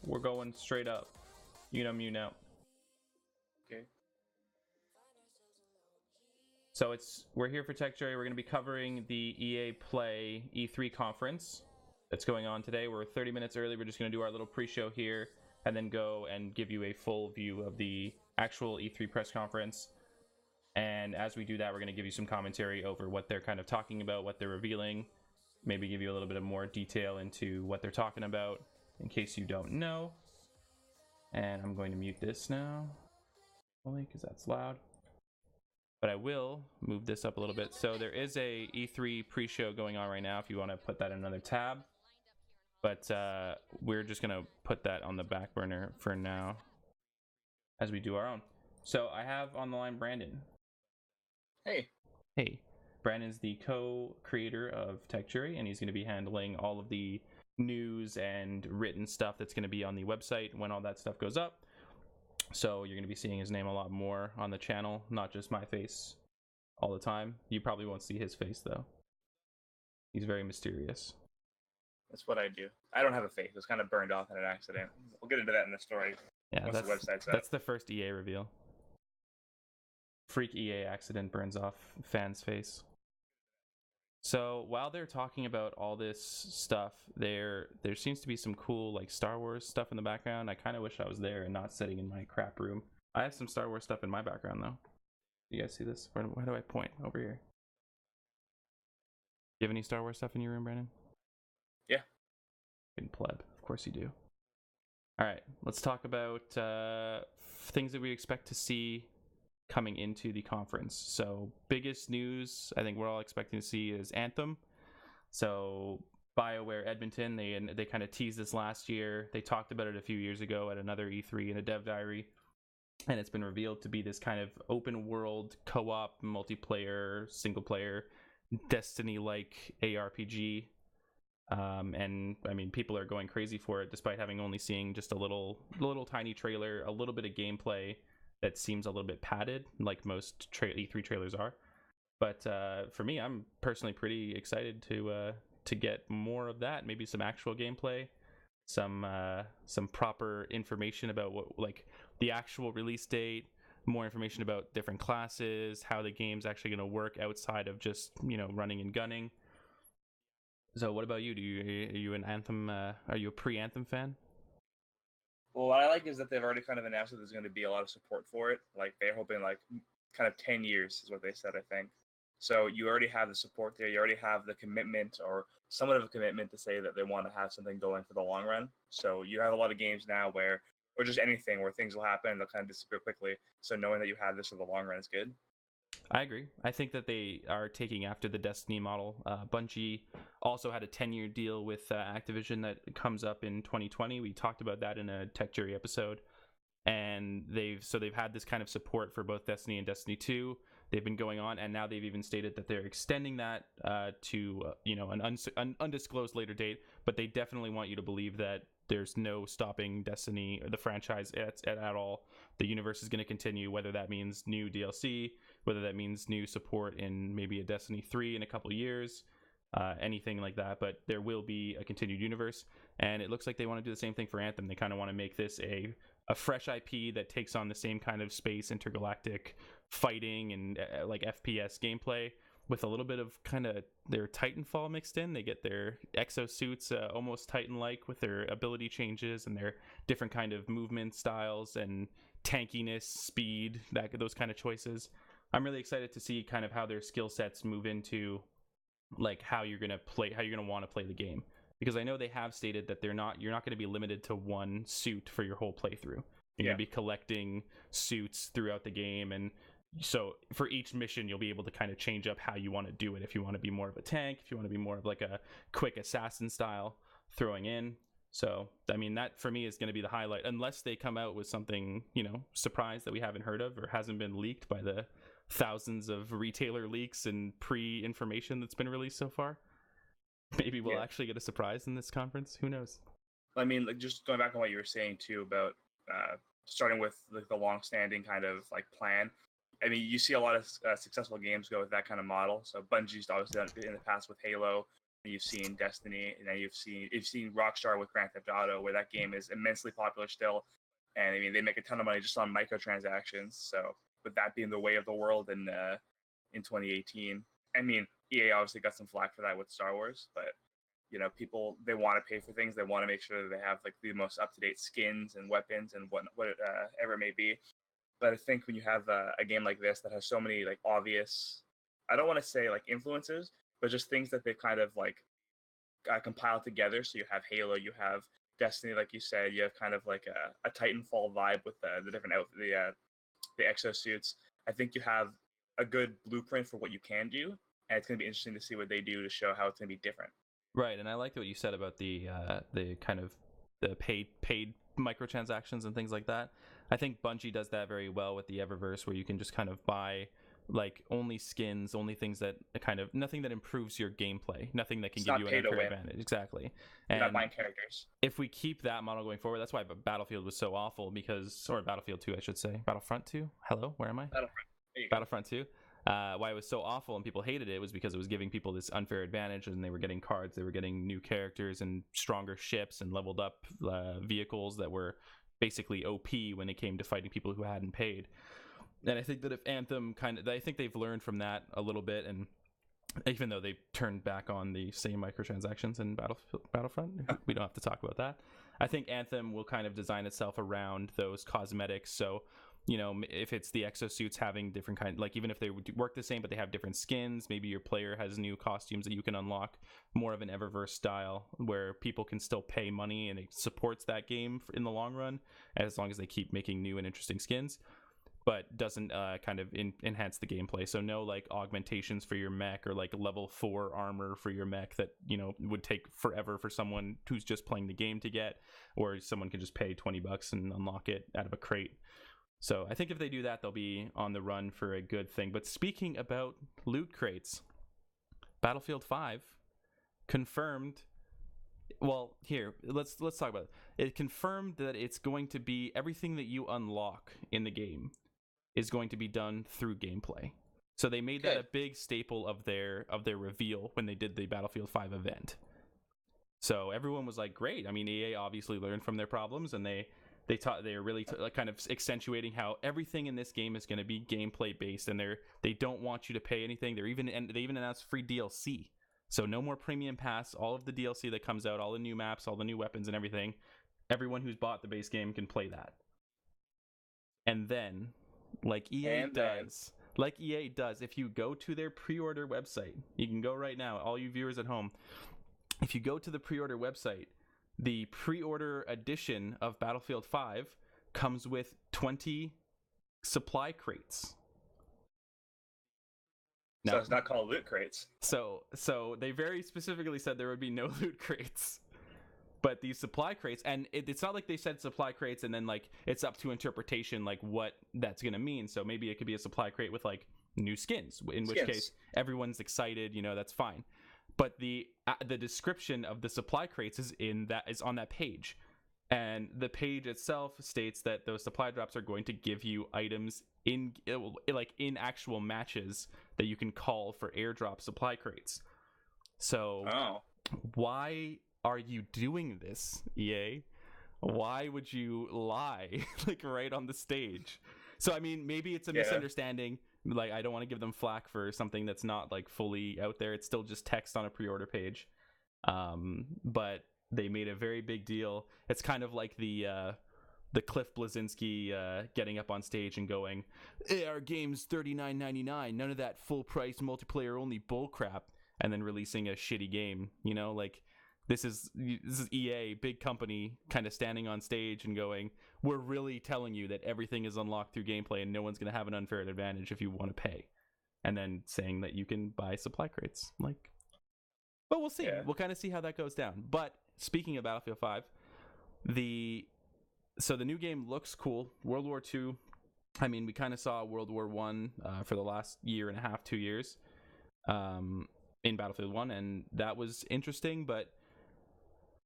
We're going straight up. You know, mute out. Okay. So we're here for Tech Jerry. We're going to be covering the EA Play E3 conference that's going on today. We're 30 minutes early. We're just going to do our little pre-show here and then go and give you a full view of the actual E3 press conference. And as we do that, we're going to give you some commentary over what they're kind of talking about, what they're revealing, maybe give you a little bit of more detail into what they're talking about in case you don't know. And I'm going to mute this now, only because that's loud. But I will move this up a little bit. So there is a E3 pre-show going on right now if you want to put that in another tab. But we're just going to put that on the back burner for now as we do our own. So I have on the line Brandon. Hey. Hey. Brandon's the co-creator of Tech Jury, and he's going to be handling all of the news and written stuff that's going to be on the website when all that stuff goes up. So you're going to be seeing his name a lot more on the channel, not just my face all the time. You probably won't see his face, though. He's very mysterious. That's what I do. I don't have a face. It was kind of burned off in an accident. We'll get into that in the story. Yeah, once the website's up. That's the first EA reveal. Freak EA accident burns off fan's face. So while they're talking about all this stuff, there seems to be some cool like Star Wars stuff in the background. I kind of wish I was there and not sitting in my crap room. I have some Star Wars stuff in my background though. You guys see this? Where do I point? Over here. Do you have any Star Wars stuff in your room, Brandon? Yeah. In pleb, of course you do. All right, let's talk about things that we expect to see coming into the conference. So biggest news I think we're all expecting to see is Anthem. So BioWare Edmonton, they kind of teased this last year. They talked about it a few years ago at another E3 in a dev diary, and it's been revealed to be this kind of open world co-op multiplayer single player Destiny-like ARPG. And I mean, people are going crazy for it despite having only seeing just a little tiny trailer, a little bit of gameplay that seems a little bit padded, like most E3 trailers are. But for me, I'm personally pretty excited to get more of that. Maybe some actual gameplay, some proper information about what, like the actual release date, more information about different classes, how the game's actually going to work outside of just running and gunning. So, what about you? Are you an Anthem? Are you a pre-Anthem fan? Well, what I like is that they've already kind of announced that there's going to be a lot of support for it. Like they're hoping like kind of 10 years is what they said, I think. So you already have the support there. You already have the commitment or somewhat of a commitment to say that they want to have something going for the long run. So you have a lot of games now where, or just anything where things will happen and they'll kind of disappear quickly. So knowing that you have this for the long run is good. I agree. I think that they are taking after the Destiny model. Bungie also had a 10-year deal with Activision that comes up in 2020. We talked about that in a Tech Jury episode. And they've had this kind of support for both Destiny and Destiny 2. They've been going on, and now they've even stated that they're extending that to an undisclosed later date. But they definitely want you to believe that there's no stopping Destiny or the franchise at all. The universe is going to continue, whether that means new DLC, whether that means new support in maybe a Destiny 3 in a couple of years, anything like that. But there will be a continued universe, and it looks like they want to do the same thing for Anthem. They kind of want to make this a fresh IP that takes on the same kind of space intergalactic fighting and like FPS gameplay with a little bit of kind of their Titanfall mixed in. They get their exosuits almost Titan-like with their ability changes and their different kind of movement styles and tankiness, speed, those kind of choices. I'm really excited to see kind of how their skill sets move into like how you're going to want to play the game. Because I know they have stated that you're not going to be limited to one suit for your whole playthrough. You're going to be collecting suits throughout the game, and so for each mission you'll be able to kind of change up how you want to do it. If you want to be more of a tank, if you want to be more of like a quick assassin style throwing in. So I mean, that for me is going to be the highlight, unless they come out with something surprise that we haven't heard of or hasn't been leaked by the thousands of retailer leaks and pre-information that's been released so far. Maybe we'll actually get a surprise in this conference. Who knows? I mean, like just going back on what you were saying too about starting with like the long-standing kind of like plan. I mean, you see a lot of successful games go with that kind of model. So Bungie's obviously done it in the past with Halo. You've seen Destiny, and then you've seen Rockstar with Grand Theft Auto, where that game is immensely popular still, and I mean they make a ton of money just on microtransactions. So with that being the way of the world in 2018, I mean EA obviously got some flack for that with Star Wars, but people, they want to pay for things. They want to make sure that they have like the most up to date skins and weapons and whatever it may be. But I think when you have a game like this that has so many like obvious, I don't want to say like influences, but just things that they've kind of like compiled together. So you have Halo, you have Destiny, like you said, you have kind of like a Titanfall vibe with the different the exosuits. I think you have a good blueprint for what you can do, and it's going to be interesting to see what they do to show how it's going to be different. Right, and I liked what you said about the kind of the paid microtransactions and things like that. I think Bungie does that very well with the Eververse, where you can just kind of buy like only skins, only things that kind of nothing that improves your gameplay, nothing that can give you an unfair advantage. Exactly. And not buying characters. If we keep that model going forward, that's why Battlefield was so awful, or Battlefield 2, I should say. Battlefront 2? Hello, where am I? Battlefront 2. Why it was so awful and people hated it was because it was giving people this unfair advantage, and they were getting cards, they were getting new characters and stronger ships and leveled up vehicles that were basically OP when it came to fighting people who hadn't paid. And I think that if Anthem I think they've learned from that a little bit, and even though they've turned back on the same microtransactions in Battlefront, we don't have to talk about that. I think Anthem will kind of design itself around those cosmetics. So, if it's the exosuits having different kind, like even if they work the same but they have different skins, maybe your player has new costumes that you can unlock, more of an Eververse style where people can still pay money, and it supports that game in the long run as long as they keep making new and interesting skins, but doesn't kind of enhance the gameplay. So no like augmentations for your mech, or like level 4 armor for your mech that would take forever for someone who's just playing the game to get, or someone can just pay $20 and unlock it out of a crate. So I think if they do that, they'll be on the run for a good thing. But speaking about loot crates, Battlefield 5 confirmed. Well, here, let's talk about it. It confirmed that it's going to be everything that you unlock in the game is going to be done through gameplay. So they made that a big staple of their reveal when they did the Battlefield 5 event. So everyone was like, great. I mean, EA obviously learned from their problems, and they're really kind of accentuating how everything in this game is going to be gameplay based, and they don't want you to pay anything. They even announced free DLC. So no more premium pass. All of the DLC that comes out, all the new maps, all the new weapons and everything, everyone who's bought the base game can play that. And then, like EA does, if you go to their pre-order website, you can go right now, all you viewers at home, if you go to the pre-order website, the pre-order edition of Battlefield 5 comes with 20 supply crates. So it's not called loot crates. So they very specifically said there would be no loot crates, but these supply crates, and it's not like they said supply crates and then like it's up to interpretation like what that's gonna mean. So maybe it could be a supply crate with like new skins, which case everyone's excited, that's fine. But the description of the supply crates is on that page, and the page itself states that those supply drops are going to give you items in actual matches that you can call for airdrop supply crates. So why are you doing this, EA? Why would you lie like right on the stage? So I mean, maybe it's a misunderstanding. Like, I don't want to give them flack for something that's not like fully out there. It's still just text on a pre-order page. But they made a very big deal. It's kind of like the Cliff Bleszinski getting up on stage and going, hey, our game's $39.99, none of that full price multiplayer only bullcrap, and then releasing a shitty game. Like this is EA, big company, kind of standing on stage and going, we're really telling you that everything is unlocked through gameplay and no one's going to have an unfair advantage if you want to pay. And then saying that you can buy supply crates. Like, but we'll see. Yeah. We'll kind of see how that goes down. But speaking of Battlefield 5, the new game looks cool. World War II, I mean, we kind of saw World War I for the last year and a half, 2 years in Battlefield 1, and that was interesting, but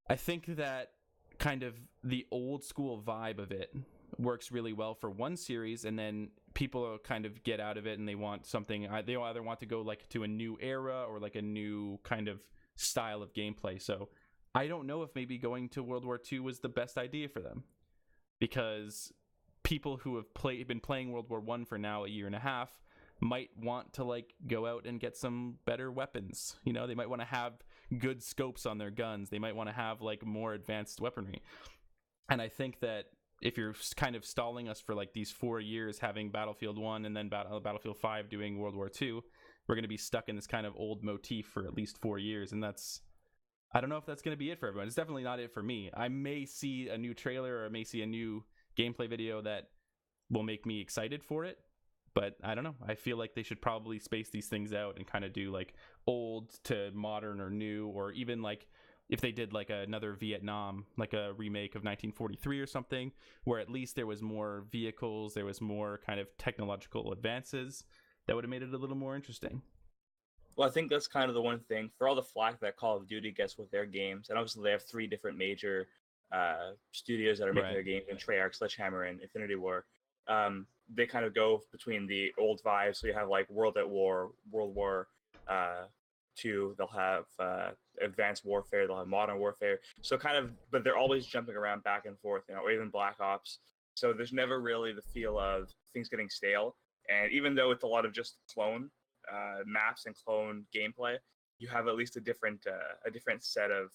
I think that kind of the old school vibe of it works really well for one series, and then people kind of get out of it and they want something. They either want to go like to a new era or like a new kind of style of gameplay. So I don't know if maybe going to World War II was the best idea for them, because people who have been playing World War One for now a year and a half might want to like go out and get some better weapons. You know, they might want to have good scopes on their guns. They might want to have like more advanced weaponry. And I think that if you're kind of stalling us for like these 4 years having Battlefield 1 and then Battlefield 5 doing World War 2, we're going to be stuck in this kind of old motif for at least 4 years. And I don't know if that's going to be it for everyone. It's definitely not it for me. I may see a new trailer, or I may see a new gameplay video that will make me excited for it, but I don't know. I feel like they should probably space these things out and kind of do like old to modern or new, or even like if they did like another Vietnam, like a remake of 1943 or something, where at least there was more vehicles, there was more kind of technological advances, that would have made it a little more interesting. Well, I think that's kind of the one thing for all the flack that Call of Duty gets with their games, and obviously they have 3 different major studios that are making their games, in Treyarch, Sledgehammer, and Infinity War. They kind of go between the old vibes. So you have like World at War, World War II. They'll have Advanced Warfare. They'll have Modern Warfare. So kind of, but they're always jumping around back and forth, you know, or even Black Ops. So there's never really the feel of things getting stale. And even though it's a lot of just clone maps and clone gameplay, you have at least a different set of,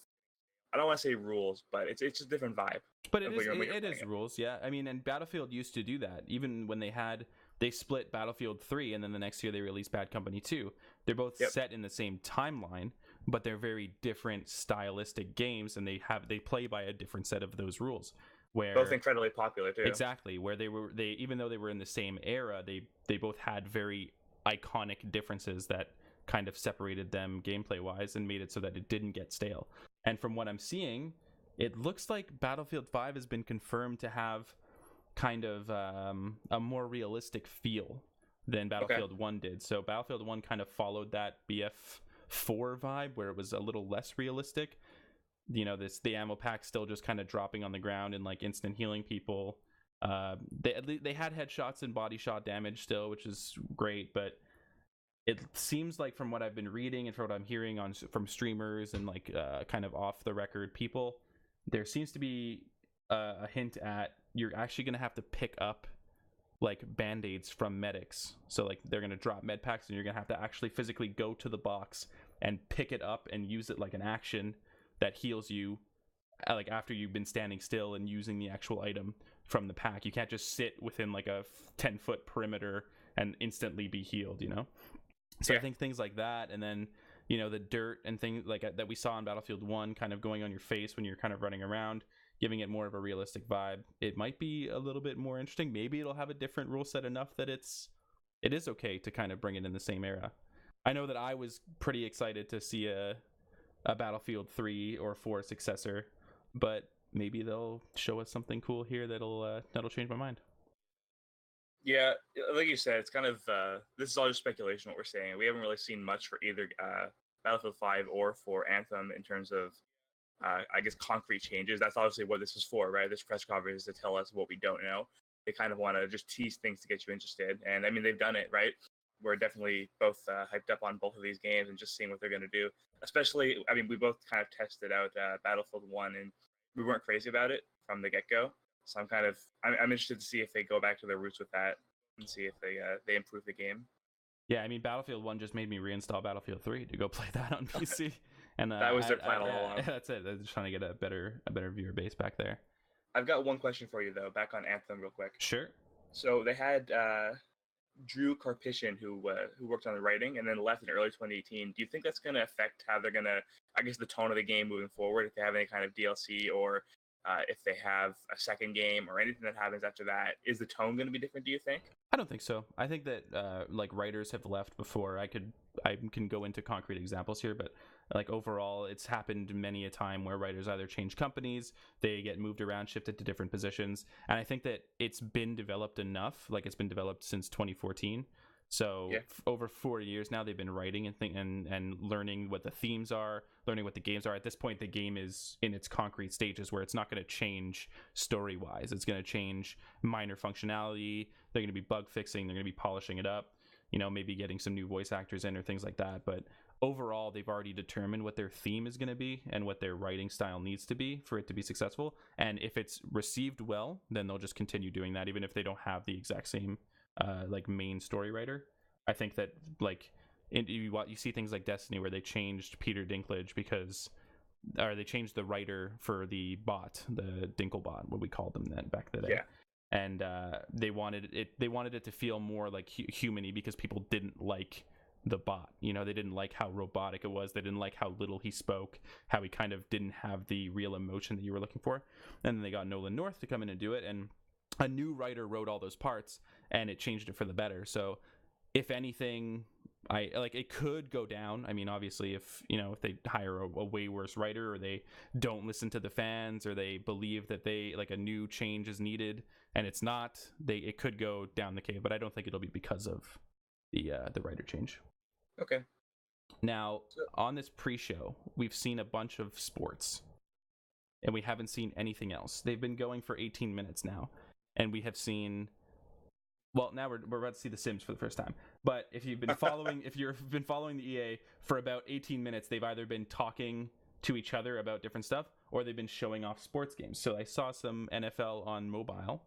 I don't want to say rules, but it's just a different vibe. But it is rules, yeah. I mean, and Battlefield used to do that. Even when they split Battlefield 3, and then the next year they released Bad Company 2. They're both set in the same timeline, but they're very different stylistic games, and they play by a different set of those rules. Where both incredibly popular too. Exactly, where they even though they were in the same era, they both had very iconic differences that kind of separated them gameplay wise and made it so that it didn't get stale. And from what I'm seeing, it looks like Battlefield 5 has been confirmed to have kind of a more realistic feel than Battlefield 1 did. So Battlefield 1 kind of followed that BF4 vibe where it was a little less realistic. You know, the ammo pack still just kind of dropping on the ground and like instant healing people. They had headshots and body shot damage still, which is great, but it seems like from what I've been reading and from what I'm hearing from streamers and like kind of off the record people, there seems to be a hint at you're actually going to have to pick up like band-aids from medics. So like they're going to drop med packs and you're going to have to actually physically go to the box and pick it up and use it like an action that heals you like after you've been standing still and using the actual item from the pack. You can't just sit within like a 10-foot perimeter and instantly be healed, you know? So I think things like that, and then, you know, the dirt and things like that we saw in Battlefield 1 kind of going on your face when you're kind of running around, giving it more of a realistic vibe. It might be a little bit more interesting. Maybe it'll have a different rule set enough that it is okay to kind of bring it in the same era. I know that I was pretty excited to see a Battlefield 3 or 4 successor, but maybe they'll show us something cool here that'll change my mind. Yeah, like you said, it's kind of this is all just speculation. What we're saying, we haven't really seen much for either Battlefield 5 or for Anthem in terms of, I guess, concrete changes. That's obviously what this is for, right? This press conference is to tell us what we don't know. They kind of want to just tease things to get you interested, and I mean they've done it, right? We're definitely both hyped up on both of these games and just seeing what they're going to do. Especially, I mean, we both kind of tested out Battlefield 1, and we weren't crazy about it from the get-go. So I'm interested to see if they go back to their roots with that and see if they improve the game. Yeah, I mean, Battlefield 1 just made me reinstall Battlefield 3 to go play that on PC. And that was their plan all along. That's it. They're just trying to get a better viewer base back there. I've got one question for you, though, back on Anthem real quick. Sure. So they had Drew Karpyshyn, who worked on the writing and then left in early 2018. Do you think that's going to affect how they're going to, I guess, the tone of the game moving forward, if they have any kind of DLC or if they have a second game or anything that happens after that? Is the tone going to be different, do you think? I don't think so. I think that like writers have left before. I can go into concrete examples here, but like overall it's happened many a time where writers either change companies, they get moved around, shifted to different positions, and I think that it's been developed enough. Like it's been developed since 2014. So over 4 years now, they've been writing and learning what the themes are, learning what the games are. At this point, the game is in its concrete stages where it's not going to change story-wise. It's going to change minor functionality. They're going to be bug fixing. They're going to be polishing it up. maybe getting some new voice actors in or things like that. But overall, they've already determined what their theme is going to be and what their writing style needs to be for it to be successful. And if it's received well, then they'll just continue doing that, even if they don't have the exact same main story writer. I think that you see things like Destiny where they changed Peter Dinklage or they changed the writer for the bot, the Dinklebot, what we called them then back in the day. Yeah. And they wanted it to feel more like human-y because people didn't like the bot. They didn't like how robotic it was. They didn't like how little he spoke, how he kind of didn't have the real emotion that you were looking for. And then they got Nolan North to come in and do it, and a new writer wrote all those parts, and it changed it for the better. So if anything, it could go down. I mean, obviously, if they hire a way worse writer, or they don't listen to the fans, or they believe that a new change is needed and it's not, it could go down the cave. But I don't think it'll be because of the writer change. Okay. Now, on this pre-show, we've seen a bunch of sports, and we haven't seen anything else. They've been going for 18 minutes now, and we have seen. Well, now we're about to see The Sims for the first time. But if you've been following the EA for about 18 minutes, they've either been talking to each other about different stuff, or they've been showing off sports games. So I saw some NFL on mobile.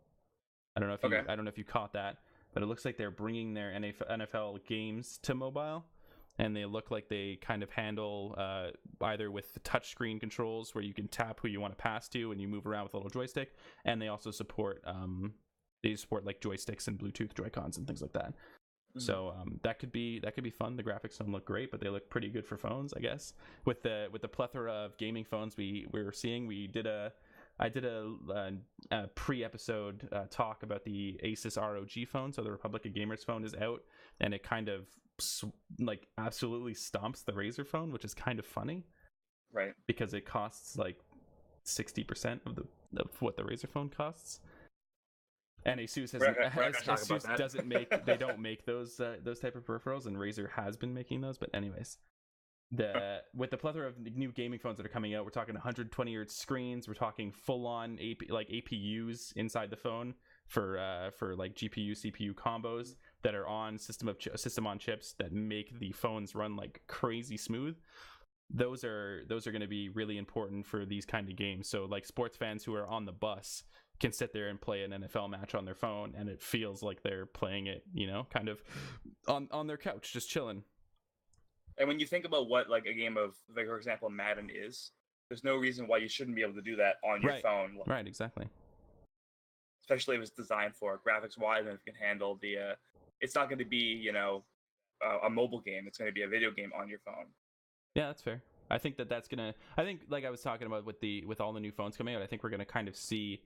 I don't know if you caught that, but it looks like they're bringing their NFL games to mobile, and they look like they kind of handle either with the touchscreen controls where you can tap who you want to pass to and you move around with a little joystick, and they also support. They support like joysticks and Bluetooth Joy-Cons and things like that. Mm-hmm. So that could be fun. The graphics don't look great, but they look pretty good for phones, I guess. With the plethora of gaming phones we were seeing, I did a pre-episode talk about the Asus ROG phone. So the Republic of Gamers phone is out, and it kind of absolutely stomps the Razer phone, which is kind of funny, right? Because it costs like 60% of what the Razer phone costs. And Asus don't make those type of peripherals, and Razer has been making those. But anyways, with the plethora of new gaming phones that are coming out, we're talking 120 Hz screens. We're talking full-on APUs inside the phone for like GPU CPU combos that are on system on chips that make the phones run like crazy smooth. Those are going to be really important for these kind of games. So like sports fans who are on the bus can sit there and play an NFL match on their phone, and it feels like they're playing it, kind of on their couch, just chilling. And when you think about what like a game of, like, for example, Madden is, there's no reason why you shouldn't be able to do that on your phone. Right, exactly. Especially if it's designed for graphics-wise, and if it can handle the. It's not going to be, a mobile game. It's going to be a video game on your phone. Yeah, that's fair. I think that's gonna. I think, like I was talking about with all the new phones coming out, I think we're gonna kind of see.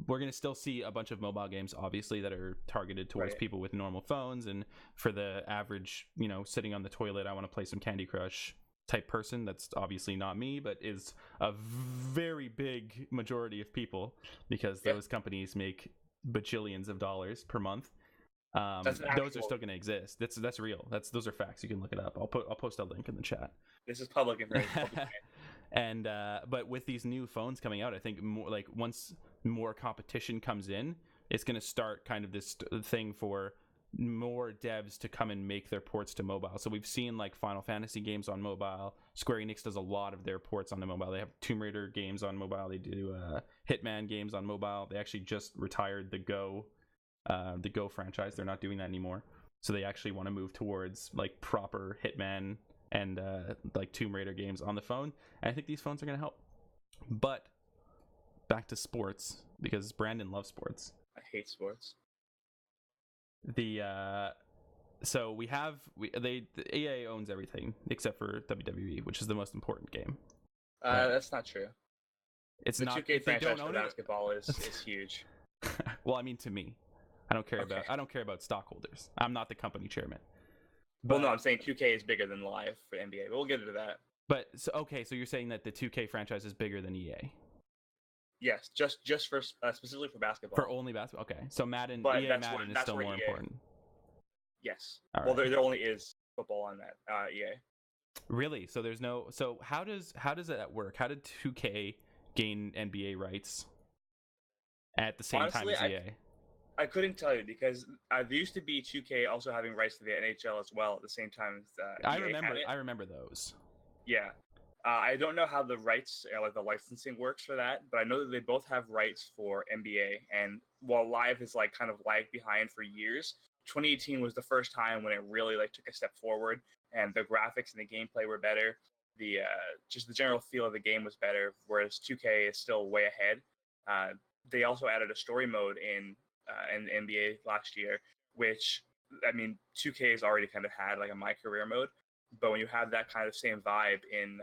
We're going to still see a bunch of mobile games, obviously, that are targeted towards people with normal phones. And for the average, sitting on the toilet, I want to play some Candy Crush type person. That's obviously not me, but is a very big majority of people, because those companies make bajillions of dollars per month. Those are still going to exist. That's real. Those are facts. You can look it up. I'll post a link in the chat. This is public information. And but with these new phones coming out, I think once more competition comes in, it's going to start kind of this thing for more devs to come and make their ports to mobile. So we've seen like Final Fantasy games on mobile. Square Enix does a lot of their ports on the mobile. They have Tomb Raider games on mobile. They do Hitman games on mobile. They actually just retired the Go franchise. They're not doing that anymore. So they actually want to move towards like proper Hitman and like Tomb Raider games on the phone. And I think these phones are going to help. But back to sports, because Brandon loves sports. I hate sports. So the EA owns everything except for WWE, which is the most important game. That's not true. It's the not. 2K franchise for basketball is huge. Well, I mean, to me, I don't care about stockholders. I'm not the company chairman. Well, no, I'm saying 2K is bigger than Live for NBA, but we'll get into that. But so you're saying that the 2K franchise is bigger than EA? Yes, just for specifically for basketball. For only basketball, okay. So Madden is still more important. Yes. Well, there only is football on that EA. Really? So there's no. So how does that work? How did 2K gain NBA rights at the same time as EA? I couldn't tell you because there used to be 2K also having rights to the NHL as well at the same time as EA had it. I remember those. Yeah. I don't know how the rights, like the licensing works for that, but I know that they both have rights for NBA. And while Live has like kind of lagged behind for years, 2018 was the first time when it really like took a step forward, and the graphics and the gameplay were better. The just the general feel of the game was better, whereas 2K is still way ahead. They also added a story mode in NBA last year, which I mean, 2K has already kind of had like a My Career mode, but when you have that kind of same vibe in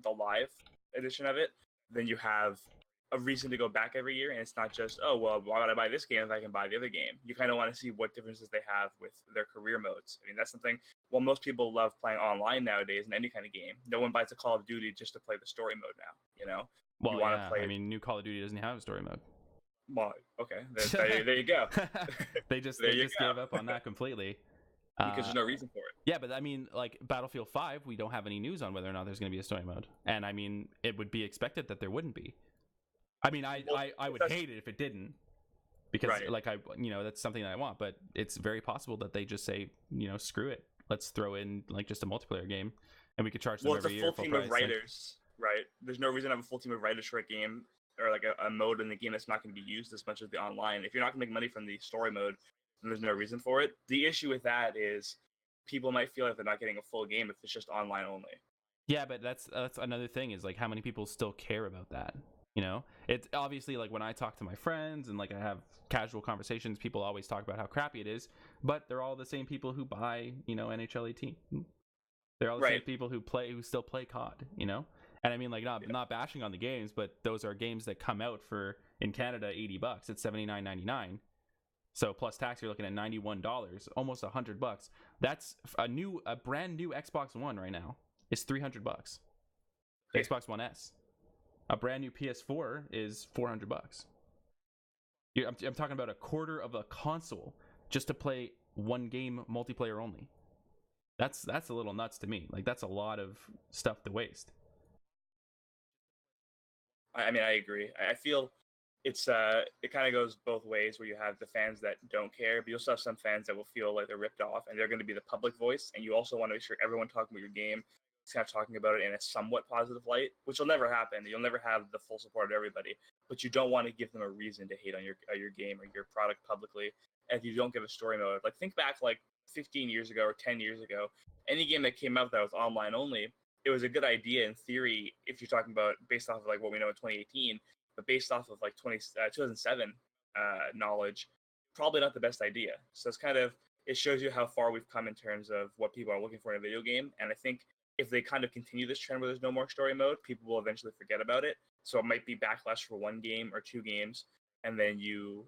the live edition of it, then you have a reason to go back every year, and it's not just, oh well, why would I buy this game if I can buy the other game? You kind of want to see what differences they have with their career modes. I mean, that's something. Well, most people love playing online nowadays in any kind of game. No one buys a Call of Duty just to play the story mode now. You know, you Well, want to yeah. play. I mean, new Call of Duty doesn't have a story mode. Well, okay, there you go. they just gave up on that completely. Because there's no reason for it. Yeah, but I mean, like Battlefield 5, we don't have any news on whether or not there's going to be a story mode, and I mean, it would be expected that there wouldn't be. I mean, I would hate it if it didn't, because Right. like that's something that I want, but it's very possible that they just say, screw it, let's throw in like just a multiplayer game, and we could charge them every year. Well, it's a full team of writers, right? There's no reason to have a full team of writers for a game or like a mode in the game that's not going to be used as much as the online. If you're not going to make money from the story mode, then there's no reason for it. The issue with that is people might feel like they're not getting a full game if it's just online only. Yeah, but that's another thing is like how many people still care about that. It's obviously like when I talk to my friends and like I have casual conversations, people always talk about how crappy it is, but they're all the same people who buy, NHL 18. They're all the same people who still play COD, And I mean, like, not bashing on the games, but those are games that come out for in Canada $80. It's $79.99. So plus tax, you're looking at $91, almost $100. That's a brand new Xbox One right now is $300. Yeah. Xbox One S. A brand new PS4 is $400. I'm talking about a quarter of a console just to play one game multiplayer only. That's a little nuts to me. Like, that's a lot of stuff to waste. I mean, I agree. I feel it's it kind of goes both ways, where you have the fans that don't care, but you also have some fans that will feel like they're ripped off, and they're going to be the public voice. And you also want to make sure everyone talking about your game is kind of talking about it in a somewhat positive light, which will never happen. You'll never have the full support of everybody, but you don't want to give them a reason to hate on your game or your product publicly. And if you don't give a story mode, like think back like 15 years ago or 10 years ago, any game that came out that was online only, it was a good idea in theory if you're talking about based off of like what we know in 2018, but based off of like 2007 knowledge, probably not the best idea. So it's kind of, it shows you how far we've come in terms of what people are looking for in a video game. And I think if they kind of continue this trend where there's no more story mode, people will eventually forget about it. So it might be backlash for one game or two games, and then you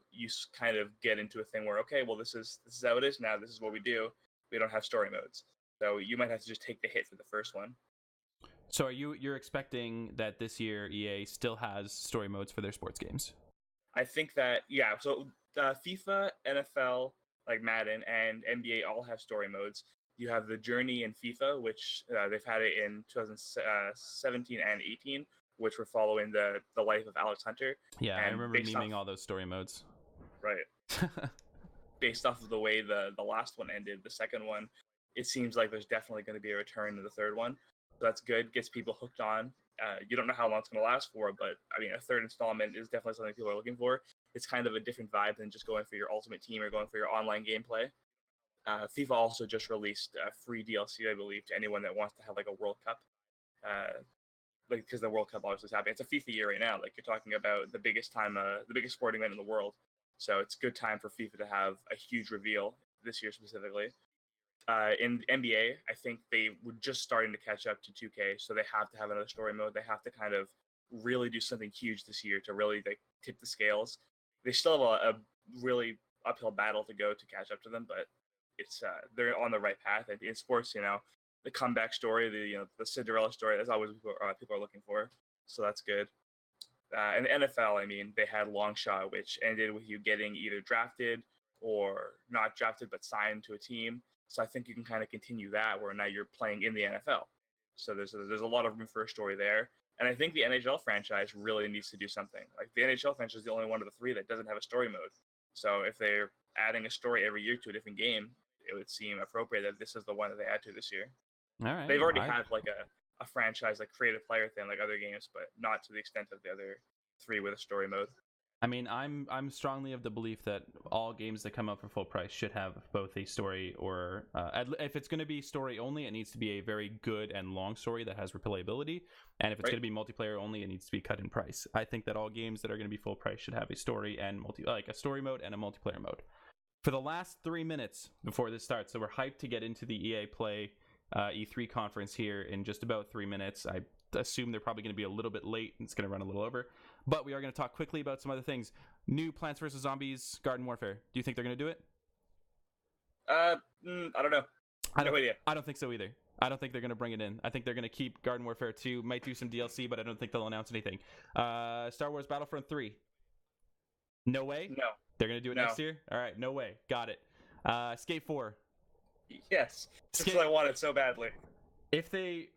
kind of get into a thing where, okay, well, this is how it is now. This is what we do. We don't have story modes, so you might have to just take the hit for the first one. So you're expecting that this year EA still has story modes for their sports games? I think that, yeah. So FIFA, NFL, like Madden, and NBA all have story modes. You have the Journey in FIFA, which they've had it in 2017 and 18, which were following the life of Alex Hunter. Yeah, I remember memeing all those story modes. Right. Based off of the way the last one ended, the second one, it seems like there's definitely going to be a return to the third one. So that's good. Gets people hooked on. You don't know how long it's going to last for, but I mean, a third installment is definitely something people are looking for. It's kind of a different vibe than just going for your ultimate team or going for your online gameplay. FIFA also just released free DLC, I believe, to anyone that wants to have like a World Cup. Like, because the World Cup obviously is happening. It's a FIFA year right now. Like, you're talking about the biggest sporting event in the world. So it's a good time for FIFA to have a huge reveal this year specifically. In NBA, I think they were just starting to catch up to 2K, so they have to have another story mode. They have to kind of really do something huge this year to really like tip the scales. They still have a really uphill battle to go to catch up to them, but it's they're on the right path. And in sports, the comeback story, the Cinderella story, that's always what people are looking for. So that's good. And the NFL, I mean, they had Long Shot, which ended with you getting either drafted or not drafted but signed to a team. So I think you can kind of continue that where now you're playing in the NFL. So there's a lot of room for a story there. And I think the NHL franchise really needs to do something. Like the NHL franchise is the only one of the three that doesn't have a story mode. So if they're adding a story every year to a different game, it would seem appropriate that this is the one that they add to this year. All right. They've already had like a franchise, like creative player thing, like other games, but not to the extent of the other 3 with a story mode. I mean, I'm strongly of the belief that all games that come out for full price should have both a story or if it's going to be story only, it needs to be a very good and long story that has replayability. And if it's going to be multiplayer only, it needs to be cut in price. I think that all games that are going to be full price should have a story and like a story mode and a multiplayer mode. For the last 3 minutes before this starts, so we're hyped to get into the EA Play E3 conference here in just about 3 minutes. I assume they're probably going to be a little bit late and it's going to run a little over. But we are going to talk quickly about some other things. New Plants vs. Zombies Garden Warfare. Do you think they're going to do it? I don't know. No idea. I don't think so either. I don't think they're going to bring it in. I think they're going to keep Garden Warfare 2. Might do some DLC, but I don't think they'll announce anything. Star Wars Battlefront 3. No way? No. They're going to do it next year? All right, no way. Got it. Skate 4. Yes. That's what I wanted so badly. If they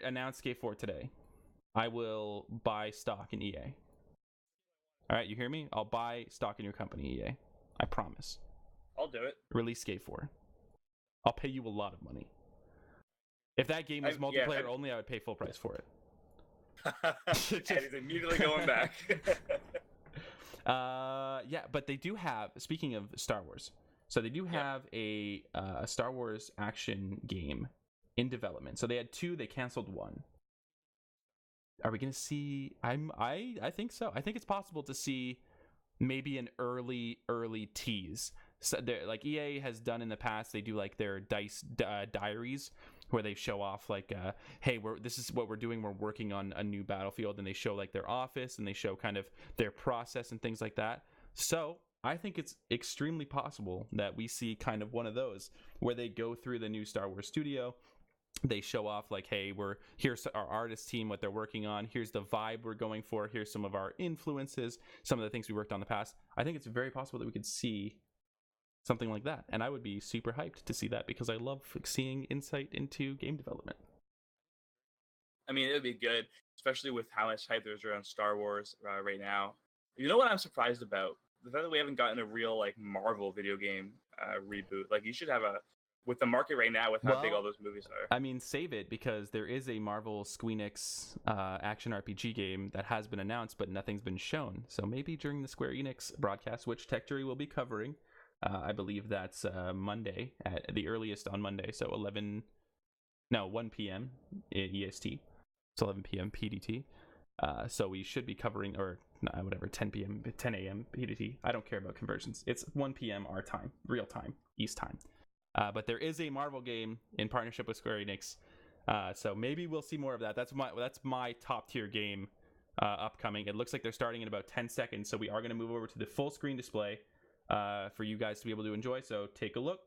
announce Skate 4 today, I will buy stock in EA. All right, you hear me? I'll buy stock in your company, EA. I promise. I'll do it. Release Skate 4. I'll pay you a lot of money. If that game was multiplayer only, I would pay full price for it. And he's immediately going back. Yeah, but they do have, speaking of Star Wars, so they do have a Star Wars action game in development. So they had 2, they canceled 1. Are we going to see? I think so. I think it's possible to see maybe an early tease. So like EA has done in the past, they do like their diaries where they show off like, hey, this is what we're doing. We're working on a new Battlefield, and they show like their office and they show kind of their process and things like that. So I think it's extremely possible that we see kind of one of those where they go through the new Star Wars studio. They show off like, hey, here's our artist team, what they're working on. Here's the vibe we're going for. Here's some of our influences, some of the things we worked on in the past. I think it's very possible that we could see something like that. And I would be super hyped to see that because I love seeing insight into game development. I mean, it would be good, especially with how much hype there's around Star Wars right now. You know what I'm surprised about? The fact that we haven't gotten a real like Marvel video game reboot. Like you should have with the market right now, with how big all those movies are. I mean, save it because there is a Marvel Squeenix action RPG game that has been announced, but nothing's been shown. So maybe during the Square Enix broadcast, which Tech Jury will be covering, I believe that's Monday at the earliest on Monday. So 1 p.m. EST. It's 11 p.m. PDT. So we should be covering, or whatever, 10 a.m. PDT. I don't care about conversions. It's 1 p.m. our time, real time, East time. But there is a Marvel game in partnership with Square Enix, so maybe we'll see more of that. That's my top tier game upcoming. It looks like they're starting in about 10 seconds, so we are going to move over to the full screen display for you guys to be able to enjoy. So take a look.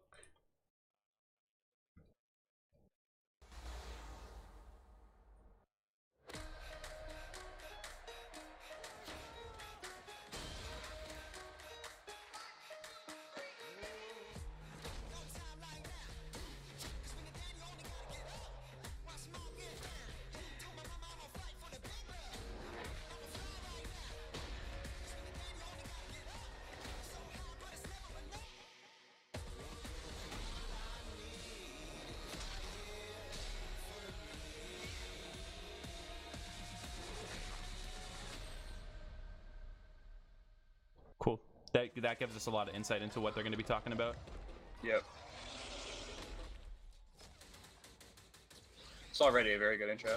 Cool. That gives us a lot of insight into what they're going to be talking about. Yep. It's already a very good intro.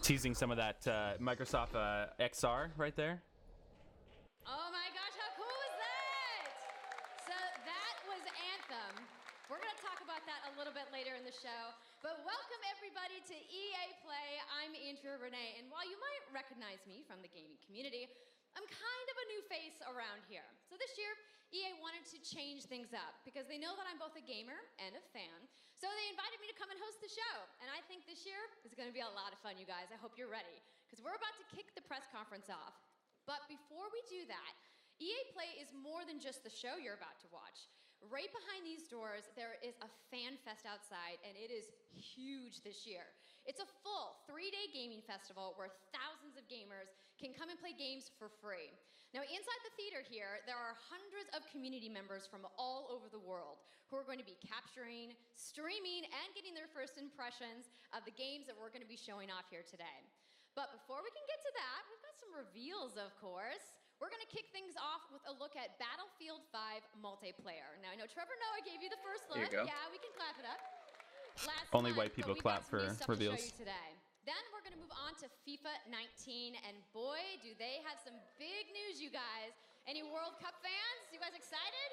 Teasing some of that Microsoft XR right there. Oh my gosh, how cool is that? So that was Anthem. We're going to talk about that a little bit later in the show. But welcome everybody to EA Play. I'm Andrea Renee, and while you might recognize me from the gaming community, I'm kind of a new face around here. So this year, EA wanted to change things up because they know that I'm both a gamer and a fan. So they invited me to come and host the show. And I think this year is going to be a lot of fun, you guys. I hope you're ready because we're about to kick the press conference off. But before we do that, EA Play is more than just the show you're about to watch. Right behind these doors, there is a fan fest outside, and it is huge this year. It's a full 3-day gaming festival where thousands of gamers can come and play games for free. Now, inside the theater here, there are hundreds of community members from all over the world who are going to be capturing, streaming, and getting their first impressions of the games that we're going to be showing off here today. But before we can get to that, we've got some reveals, of course. We're going to kick things off with a look at Battlefield 5 multiplayer. Now, I know Trevor Noah gave you the first look. There you go. Yeah, we can clap it up. Last Only month, white but people we've clap got some new for stuff reveals. To show you today. Then we're going to move on to FIFA 19, and boy, do they have some big news, you guys. Any World Cup fans? You guys excited?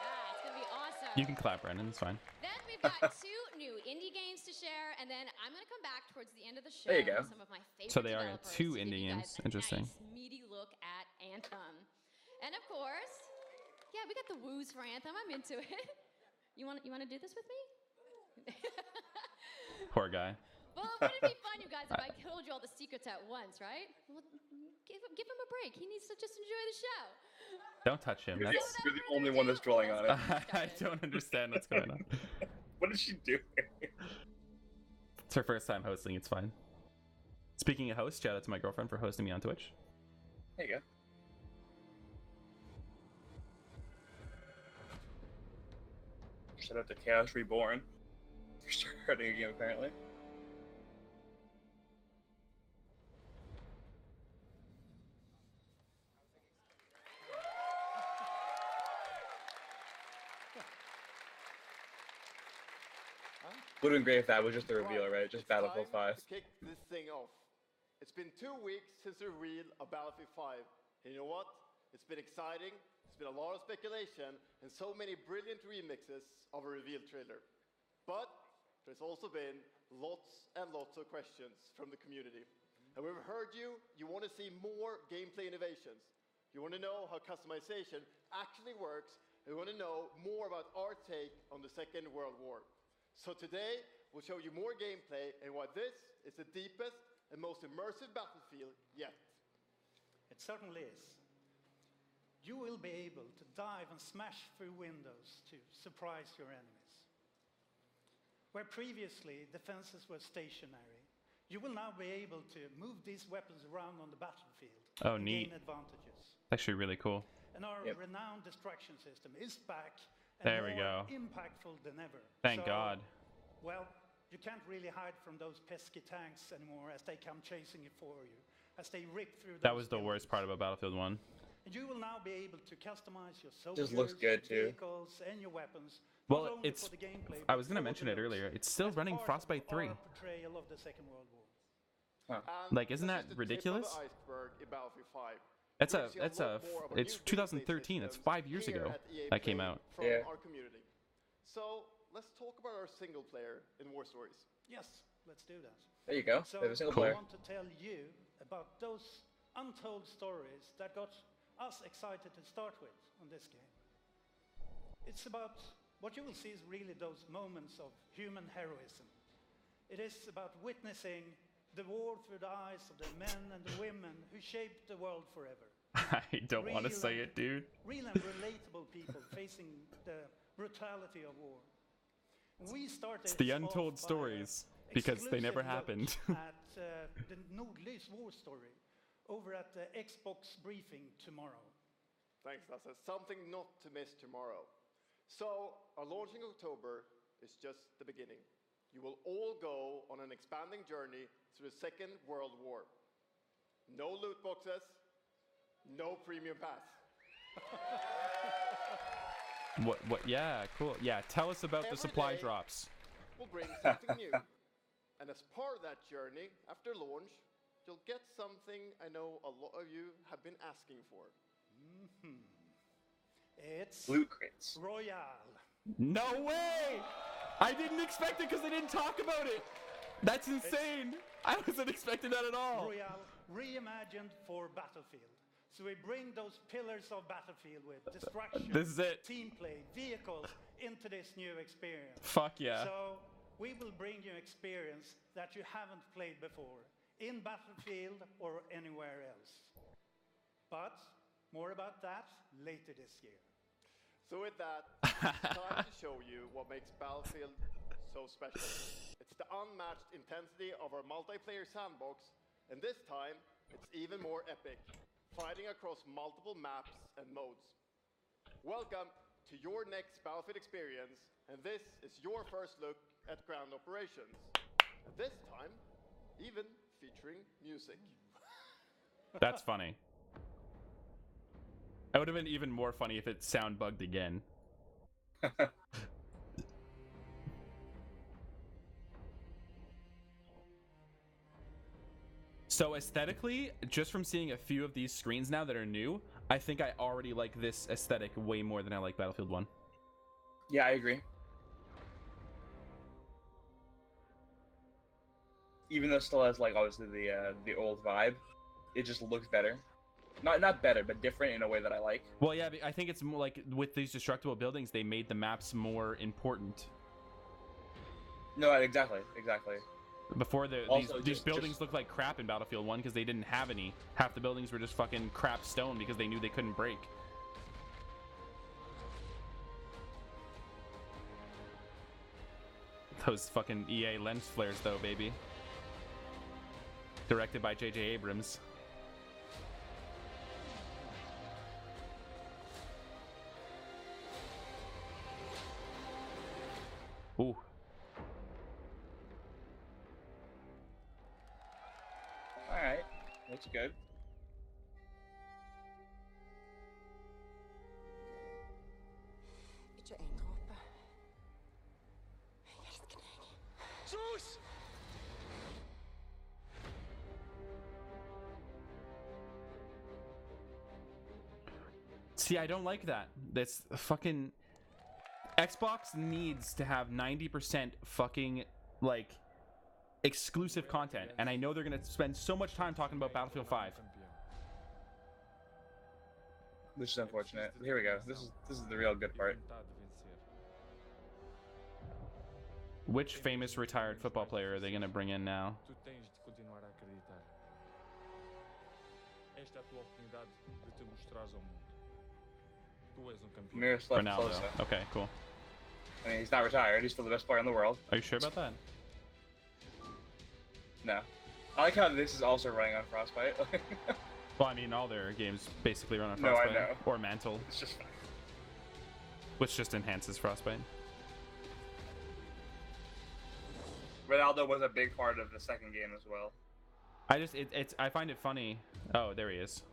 Yeah, it's going to be awesome. You can clap, Brendan. It's fine. Then we've got 2 new indie games to share, and then I'm going to come back towards the end of the show There you go. with some of my favorite So they are developers 2 to give indie you games. guys a Interesting. nice, meaty look at Anthem. And of course, yeah, we got the woos for Anthem. I'm into it. You want to do this with me? Poor guy. Well, wouldn't it be fun, you guys, if I told you all the secrets at once, right? Well, give him a break. He needs to just enjoy the show. Don't touch him. You're That's. the only one that's dwelling on it. I don't understand what's going on. What is she doing? It's her first time hosting. It's fine. Speaking of hosts, shout out to my girlfriend for hosting me on Twitch. There you go. Shout out to Chaos Reborn for starting a game, apparently. Would have been great if that was just the reveal, right? Just It's Battlefield time 5. to kick this thing off. It's been 2 weeks since the reveal of Battlefield 5. And you know what? It's been exciting. It's been a lot of speculation and so many brilliant remixes of a reveal trailer. But there's also been lots and lots of questions from the community. And we've heard you. You want to see more gameplay innovations. You want to know how customization actually works. And you want to know more about our take on the Second World War. So today, we'll show you more gameplay and why this is the deepest and most immersive Battlefield yet. It certainly is. You will be able to dive and smash through windows to surprise your enemies. Where previously defenses were stationary, you will now be able to move these weapons around on the battlefield Oh, and neat. gain advantages. Actually, really cool. And our Yep. renowned destruction system is back and There we more go. impactful than ever. Thank So, God. Well, you can't really hide from those pesky tanks anymore as they come chasing you for you, as they rip through That those was the worst buildings. part about Battlefield 1. And you will now be able to customize your soldiers, looks good, too. vehicles, and your weapons. not Well, only it's. for the gameplay, I but was going to for mention the it looks, earlier. It's still as running part of Frostbite 3. our portrayal of the Second World War. And Like, isn't that's that just the tip of ridiculous? the iceberg in Battlefield 5. It's We're a. gonna see It's lot a. more of our It's new gameplay 2013. That's systems 5 years here ago. at EA That came Play out. From Yeah. our community. So let's talk about our single player in War Stories. Yes, let's do that. There you go. So They have a single I player. want to tell you about those untold stories that got us excited to start with on this game. It's about what you will see is really those moments of human heroism. It is about witnessing the war through the eyes of the men and the women who shaped the world forever. I don't want to Real say and- it, dude. Real and relatable people facing the brutality of war. We started It's the off untold by a stories, because they never exclusive happened. look at the Nordlys war story over at the Xbox briefing tomorrow. Thanks, Lasse. Something not to miss tomorrow. So, our launch in October is just the beginning. You will all go on an expanding journey through the Second World War. No loot boxes, no premium pass. What? Yeah, cool. Yeah, tell us about the Every supply day- drops. We'll bring something new. And as part of that journey, after launch, you'll get something I know a lot of you have been asking for. It's Loot crates. Royale. No way! I didn't expect it because they didn't talk about it. That's insane. I wasn't expecting that at all. Royale reimagined for Battlefield. So we bring those pillars of Battlefield with destruction, This is it. team play, vehicles into this new experience. Fuck yeah. So we will bring you experience that you haven't played before in Battlefield or anywhere else. But more about that later this year. So with that, it's time to show you what makes Battlefield so special. It's the unmatched intensity of our multiplayer sandbox, and this time, it's even more epic, fighting across multiple maps and modes. Welcome to your next Battlefield experience, and this is your first look at ground operations. And this time, even featuring music. That's funny. It would have been even more funny if it sound bugged again. So aesthetically, just from seeing a few of these screens now that are new, I think I already like this aesthetic way more than I like Battlefield 1. Yeah, I agree. Even though it still has like obviously the old vibe, it just looks better. Not better, but different in a way that I like. Well, yeah, I think it's more like with these destructible buildings, they made the maps more important. No, exactly. Before Also, these just- buildings looked like crap in Battlefield 1 because they didn't have any. Half the buildings were just fucking crap stone because they knew they couldn't break. Those fucking EA lens flares though, baby. Directed by J.J. Abrams. Ooh. Alright, looks good. Ikke en dråpe. Jeg elsker deg. Sus! See, I don't like that. That's fucking... Xbox needs to have 90% fucking, like, exclusive content. And I know they're going to spend so much time talking about Battlefield 5. Which is unfortunate. Here we go. This is the real good part. Which famous retired football player are they going to bring in now? Tu tens de continuar a acreditar. Esta é a tua oportunidade de te mostrares ao mundo. Tu és campeão. Miroslav Ronaldo. Klose. Okay, cool. I mean, he's not retired. He's still the best player in the world. Are you sure about that? No. I like how this is also running on Frostbite. Well, I mean, all their games basically run on No, I Frostbite. know. Or Mantle, It's just fine. which just enhances Frostbite. Ronaldo was a big part of the second game as well. I just, I find it funny. Oh, there he is.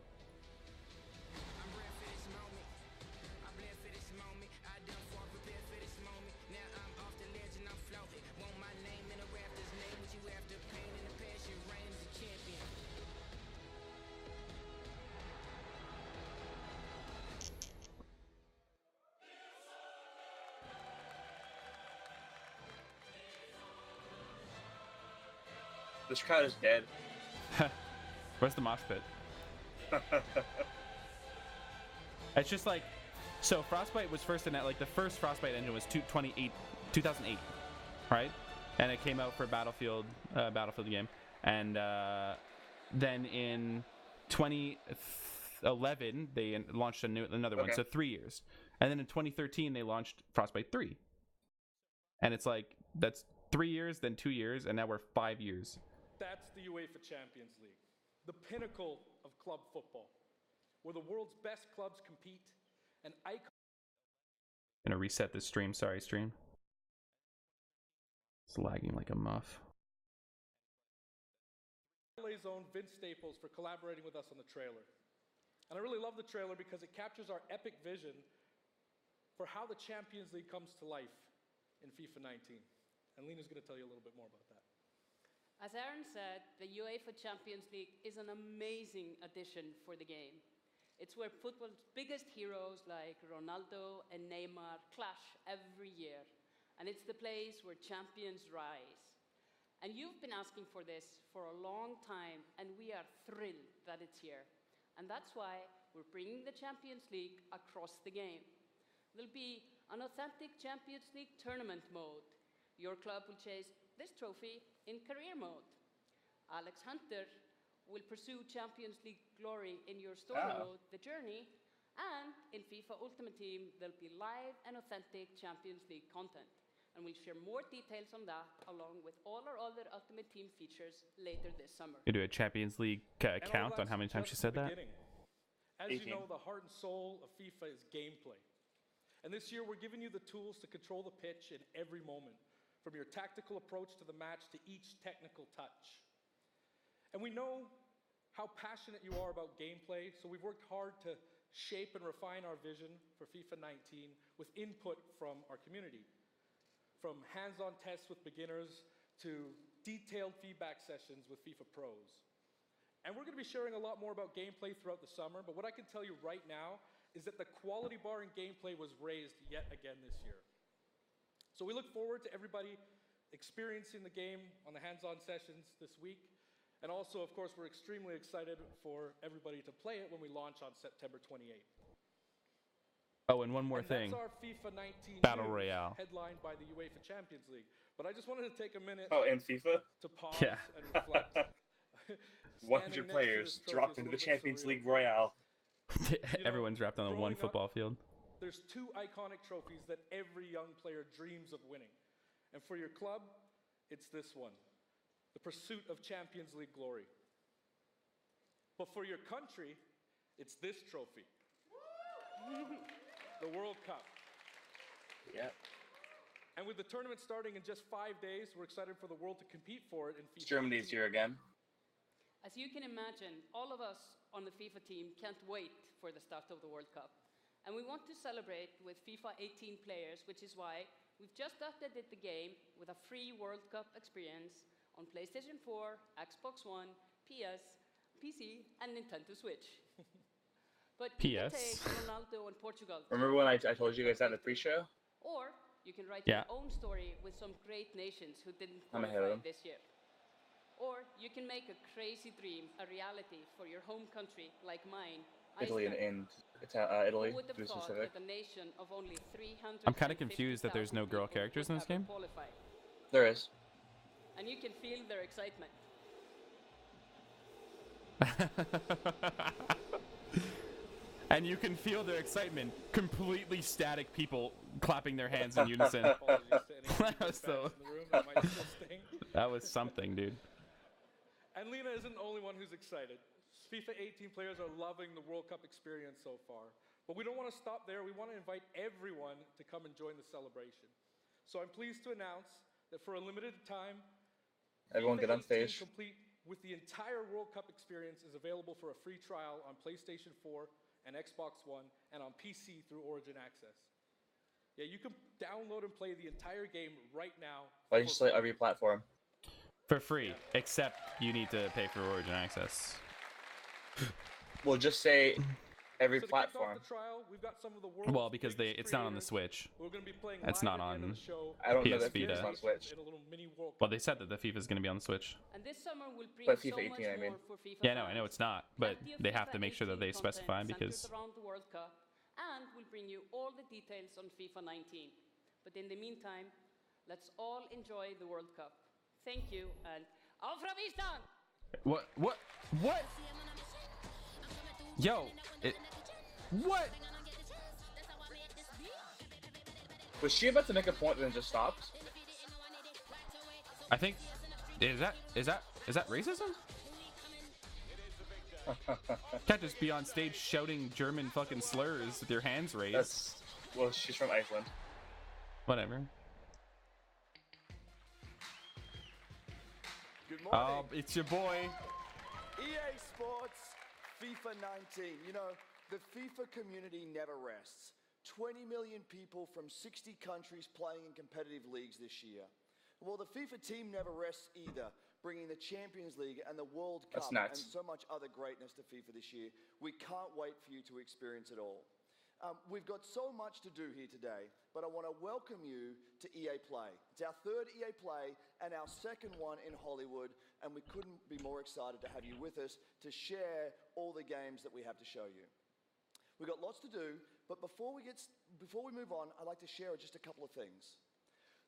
This crowd is dead. Where's the mosh pit? It's just like, so Frostbite was first in that, like the first Frostbite engine was 2008, right? And it came out for Battlefield game. And then in 2011, they launched another one, Okay. so 3 years. And then in 2013, they launched Frostbite 3. And it's like, that's 3 years, then 2 years, and now we're 5 years. That's the UEFA Champions League, the pinnacle of club football, where the world's best clubs compete, and icons Gonna reset this stream. Sorry, stream. It's lagging like a muff. LA's own Vince Staples for collaborating with us on the trailer. And I really love the trailer because it captures our epic vision for how the Champions League comes to life in FIFA 19. And Lena's going to tell you a little bit more about that. As Aaron said, the UEFA Champions League is an amazing addition for the game. It's where football's biggest heroes like Ronaldo and Neymar clash every year. And it's the place where champions rise. And you've been asking for this for a long time, and we are thrilled that it's here. And that's why we're bringing the Champions League across the game. There'll be an authentic Champions League tournament mode. Your club will chase this trophy in career mode. Alex Hunter will pursue Champions League glory in your story mode, The Journey, And in FIFA Ultimate Team, there'll be live and authentic Champions League content. And we'll share more details on that, along with all our other Ultimate Team features later this summer. You do a Champions League count on how many times you said that? As 18. you know, the heart and soul of FIFA is gameplay. And this year, we're giving you the tools to control the pitch in every moment, from your tactical approach to the match to each technical touch. And we know how passionate you are about gameplay, so we've worked hard to shape and refine our vision for FIFA 19 with input from our community. From hands-on tests with beginners to detailed feedback sessions with FIFA pros. And we're going to be sharing a lot more about gameplay throughout the summer, but what I can tell you right now is that the quality bar in gameplay was raised yet again this year. So we look forward to everybody experiencing the game on the hands-on sessions this week. And also, of course, we're extremely excited for everybody to play it when we launch on September 28th. Oh, and one more thing. That's our FIFA 19 Battle news, Royale. headlined by the UEFA Champions League. But I just wanted to take a minute Oh, in FIFA, to pause Yeah. and reflect. 100 players dropped into the Champions League Royale. Everyone's wrapped on the one growing up- football field. There's two iconic trophies that every young player dreams of winning. And for your club, it's this one, the pursuit of Champions League glory. But for your country, it's this trophy, the World Cup. Yeah. And with the tournament starting in just 5 days, we're excited for the world to compete for it in It's FIFA. Germany's 18. year again. As you can imagine, all of us on the FIFA team can't wait for the start of the World Cup. And we want to celebrate with FIFA 18 players, which is why we've just updated the game with a free World Cup experience on PlayStation 4, Xbox One, PS, PC, and Nintendo Switch. But you can PS. take Ronaldo and Portugal. to Remember when I told you guys that in the pre-show? Or you can write Yeah. your own story with some great nations who didn't I'm ahead of qualify them. this year. Or you can make a crazy dream a reality for your home country, like mine, Italy Iceland. and Italy, Who would to have be thought specific. that a nation of only 300 I'm kinda confused that there's no girl characters in this game. There is. And you can feel their excitement. And you can feel their excitement. Completely static people clapping their hands in unison. Apologies to any That FIFA was so- fans in the room, that might still sting. That was something, dude. And Lena isn't the only one who's excited. FIFA 18 players are loving the World Cup experience so far. But we don't want to stop there. We want to invite everyone to come and join the celebration. So I'm pleased to announce that for a limited time, Everyone FIFA get on 18 stage. complete with the entire World Cup experience is available for a free trial on PlayStation 4 and Xbox One and on PC through Origin Access. Yeah, you can download and play the entire game right now. Why for just like free. every platform? For free, except you need to pay for Origin Access. We'll just say every So to kick off platform. the trial, we've got some of the world's Well, because biggest it's not on the creators Switch. who are gonna be playing It's live not at the end of on the show I don't know PS that Vita. FIFA's on Switch. in a little mini World Well, Cup. they said that the FIFA is going to be on the Switch. And this summer will bring But so FIFA much 18, I mean. more for FIFA Yeah, no, I know fans. it's not, but Plenty of they have FIFA to make sure that 18 they content specify centered because around the World Cup, and we'll bring you all the details on FIFA 19. But in the meantime, let's all enjoy the World Cup. Thank you, and auf Ravistan! what? Yo, what? Was she about to make a point and then just stopped? I think is that racism? Can't just be on stage shouting German fucking slurs with your hands raised. That's well, she's from Iceland. Whatever. Good morning. Oh, it's your boy. EA Sports FIFA 19. You know, the FIFA community never rests. 20 million people from 60 countries playing in competitive leagues this year. Well, the FIFA team never rests either, bringing the Champions League and the World That's Cup nuts. and so much other greatness to FIFA this year. We can't wait for you to experience it all. We've got so much to do here today, but I want to welcome you to EA Play. It's our third EA Play and our second one in Hollywood, and we couldn't be more excited to have you with us to share all the games that we have to show you. We've got lots to do, but before we move on, I'd like to share just a couple of things.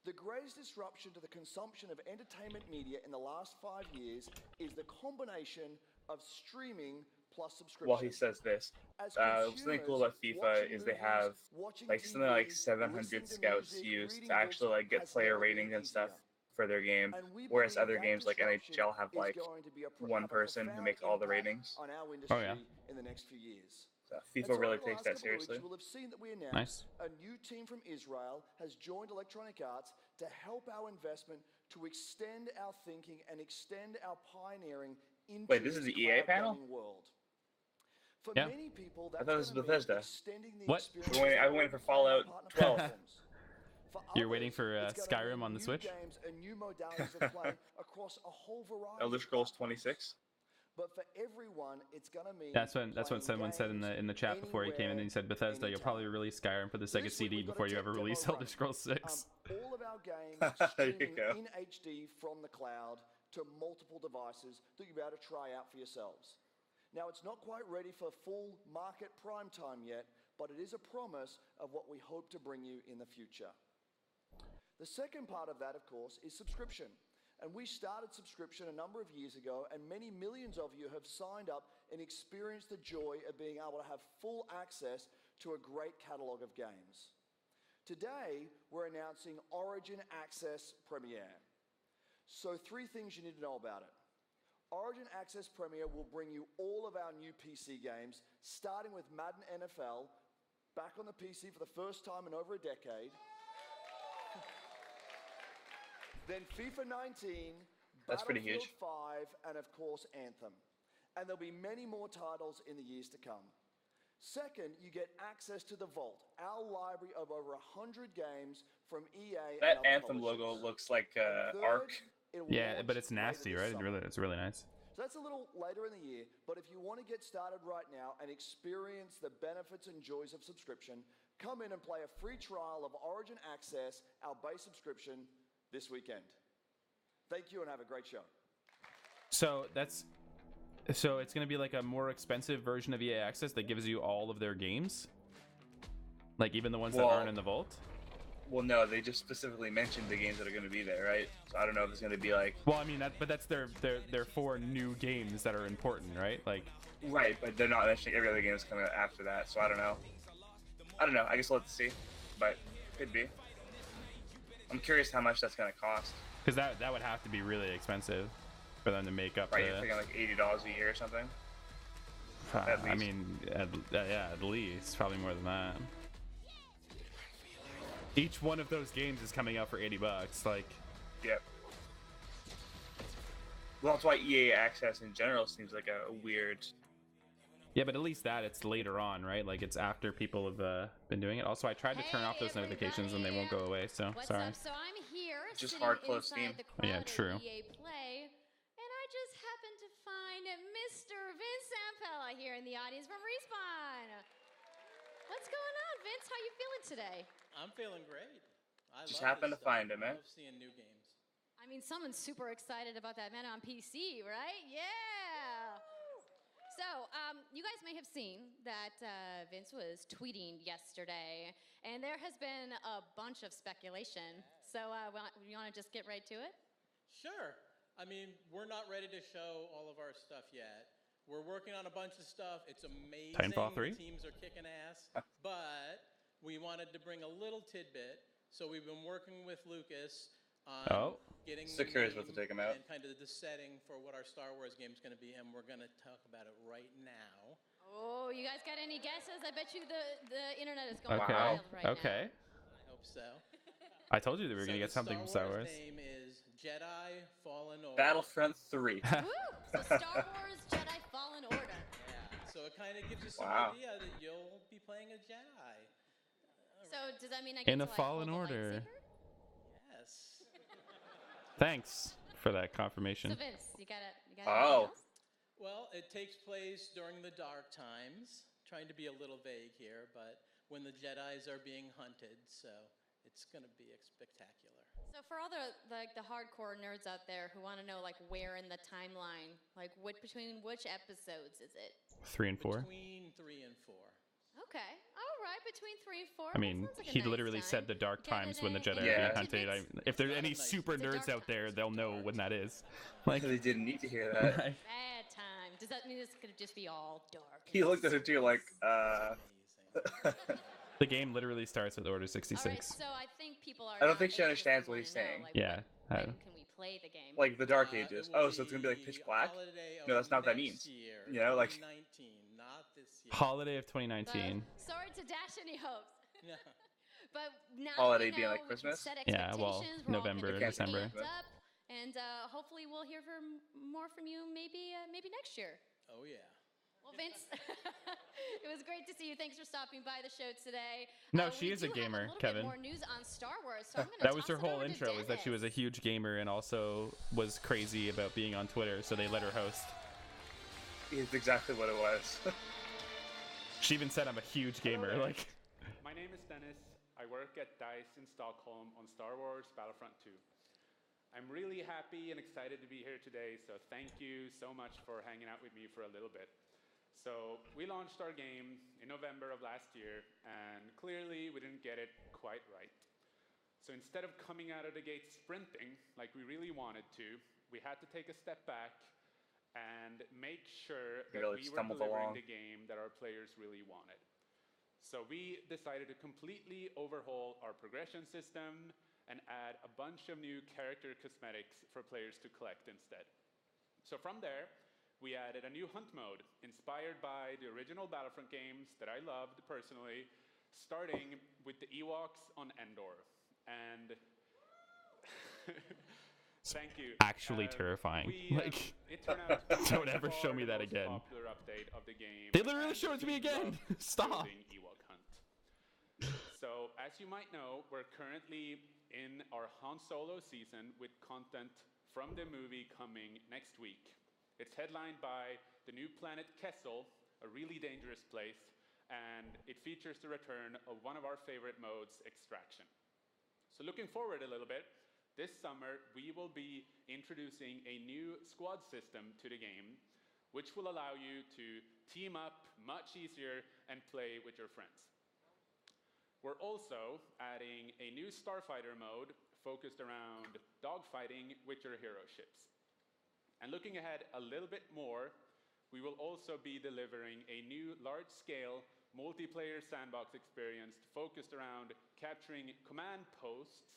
The greatest disruption to the consumption of entertainment media in the last 5 years is the combination of streaming plus subscription. Well, he says this. As Something cool about consumers, FIFA watching is they movies, have watching like something like TV, 700 listening to scouts music, used reading to actually books like get has player never been ratings and stuff easier. for their game, And we whereas believe other that games like disruption NHL have is like going to be one have a person who profound makes all the impact ratings. on our industry yeah. in the next few years. So And FIFA so really over the takes last that couple of weeks, seriously. you will have seen that we announced Nice. a new team from Israel has joined Electronic Arts to help our investment to extend our thinking and extend our pioneering into Wait, this is the the EA cloud panel? gaming world. For Yeah. many people, I that's thought this was gonna mean Bethesda. extending the What? experience I've been waiting for Fallout partner 12. platforms. For You're waiting others, for, it's gonna Skyrim mean on the new Switch? games and new modalities of play across a whole variety Elder of Scrolls platforms. 26. But for everyone, it's gonna mean That's what playing someone said in the chat before he came in, and he said Bethesda, you'll probably release Skyrim for the Sega This week CD we've got before a you tech ever demo release running. Elder Scrolls 6. All of our games There you streaming go. in HD from the cloud to multiple devices that you'll be able to try out for yourselves. Now, it's not quite ready for full market prime time yet, but it is a promise of what we hope to bring you in the future. The second part of that, of course, is subscription. And we started subscription a number of years ago, and many millions of you have signed up and experienced the joy of being able to have full access to a great catalog of games. Today, we're announcing Origin Access Premiere. So 3 things you need to know about it. Origin Access Premiere will bring you all of our new PC games, starting with Madden NFL, back on the PC for the first time in over a decade. Then FIFA 19, That's pretty Battlefield huge. 5, and of course Anthem. And there'll be many more titles in the years to come. Second, you get access to the Vault, our library of over 100 games from EA and That other Anthem publishers. logo looks like And Ark. third, it'll Yeah, launch but it's later nasty, this right? summer. It's really nice. So that's a little later in the year, but if you want to get started right now and experience the benefits and joys of subscription, come in and play a free trial of Origin Access, our base subscription, this weekend. Thank you and have a great show. So it's gonna be like a more expensive version of EA Access that gives you all of their games, like even the ones that Well- aren't in the vault. Well, no, they just specifically mentioned the games that are going to be there, right? So I don't know if it's going to be like Well, I mean that's their 4 new games that are important, right? Like, right, but they're not mentioning every other game that's coming out after that. So I don't know. I guess we'll have to see, but could be. I'm curious how much that's going to cost. because that would have to be really expensive for them to make up Right, you're the. thinking like $80 a year or something. at I least. mean, at least probably more than that. Each one of those games is coming out for $80. Like, Yep. Well, that's why EA Access in general seems like a weird. yeah, but at least that it's later on, right? Like it's after people have been doing it. Also, I tried to turn off those notifications and they won't go away. So What's sorry. up? So I'm here, Just sitting hard close inside Steam. the Oh, yeah, crowd true. at EA Play, and I just happened to find Mr. Vince Zampella here in the audience from Respawn. What's going on, Vince? How you feeling today? I'm feeling great. I Just love happened this to find stuff. him, eh? I love seeing new games. I mean, someone's super excited about that man on PC, right? Yeah. So, you guys may have seen that Vince was tweeting yesterday, and there has been a bunch of speculation. So, you want to just get right to it? Sure. I mean, we're not ready to show all of our stuff yet. We're working on a bunch of stuff. It's amazing. Titanfall 3? The teams are kicking ass. But we wanted to bring a little tidbit. So we've been working with Lucas on getting So the curious what to name take him out. and kind of the setting for what our Star Wars game is going to be, and we're going to talk about it right now. Oh, you guys got any guesses? I bet you the internet is going Okay. wild right Okay. I hope so. I told you that we were So gonna get the something from Star Wars. name is Jedi Fallen Order. Battlefront 3. now. Woo! So Star Wars Jedi Fallen Order. Yeah, so it kind of gives you some Wow. idea that you'll be playing a Jedi. So does that mean I get In to a like, Fallen hold the Order. lightsaber? Yes. Thanks for that So confirmation. Vince, you got anything Oh. else? Well, it takes place during the Dark Times. Trying to be a little vague here, but when the Jedis are being hunted, so it's going to be spectacular. So for all the hardcore nerds out there who want to know like where in the timeline, like between which episodes is it? 3 and 4. Between 3 and 4. Okay, all right, between 3 and 4. I mean, that sounds like a he nice literally time. said the dark Get times when the any- Jedi any are being Yeah. hunted. tidbits? If there's Not any a nice- super It's a nerds dark out there, times. they'll know when that is. Like, They didn't need to hear that. Bad times. Does that mean it's gonna just be all dark? He looked at it too, like, The game literally starts with Order All 66. right, so I think people are. I don't now think she anxiously understands what wanna he's know, saying. like, Yeah. When can we play the game? like the Dark Ages. It will Oh, so it's gonna be like pitch black? holiday No, of that's not what that next means. Year, You know, like- 2019, not this year. Holiday of But 2019. sorry to dash any hopes. No. But now Holiday we being know like we can Christmas? set Yeah, well, expectations, we're all November, gonna be December. amped up, and hopefully we'll hear more from you maybe next year. Oh yeah. Well, Vince, it was great to see you. Thanks for stopping by the show today. No, We she is a do have gamer, little Kevin. Bit more news on Star Wars, so I'm gonna That was toss her it whole over to intro, is that she was a Dennis. huge gamer and also was crazy about being on Twitter, so they let her host. It's exactly what it was. She even said I'm a huge gamer. there. Like, My name is Dennis. I work at DICE in Stockholm on Star Wars Battlefront 2. I'm really happy and excited to be here today, so thank you so much for hanging out with me for a little bit. So we launched our game in November of last year, and clearly we didn't get it quite right. So instead of coming out of the gate sprinting like we really wanted to, we had to take a step back and make sure that really we were stumbled delivering along. the game that our players really wanted. So we decided to completely overhaul our progression system and add a bunch of new character cosmetics for players to collect instead. So from there, we added a new hunt mode inspired by the original Battlefront games that I loved personally, starting with the Ewoks on Endor. And thank you. actually terrifying. Like, It turned out to be don't by ever far show me the that most again. Popular update of the game. They literally and showed it to me we again. love Stop. building Ewok Hunt. So, as you might know, we're currently in our Han Solo season with content from the movie coming next week. It's headlined by the new planet Kessel, a really dangerous place, and it features the return of one of our favorite modes, Extraction. So looking forward a little bit, this summer we will be introducing a new squad system to the game, which will allow you to team up much easier and play with your friends. We're also adding a new Starfighter mode focused around dogfighting with your hero ships. And looking ahead a little bit more, we will also be delivering a new large-scale multiplayer sandbox experience focused around capturing command posts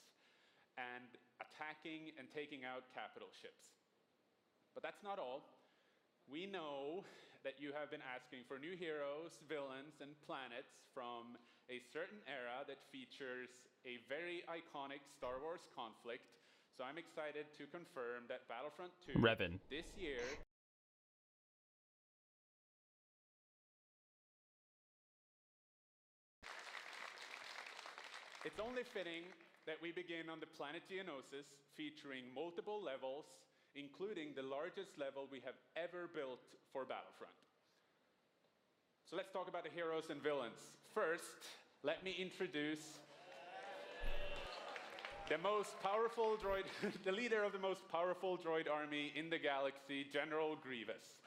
and attacking and taking out capital ships. But that's not all. We know that you have been asking for new heroes, villains, and planets from a certain era that features a very iconic Star Wars conflict. So I'm excited to confirm that Battlefront 2 Revan. this year It's only fitting that we begin on the planet Geonosis, featuring multiple levels, including the largest level we have ever built for Battlefront. So let's talk about the heroes and villains. First, let me introduce the most powerful droid, the leader of the most powerful droid army in the galaxy, General Grievous.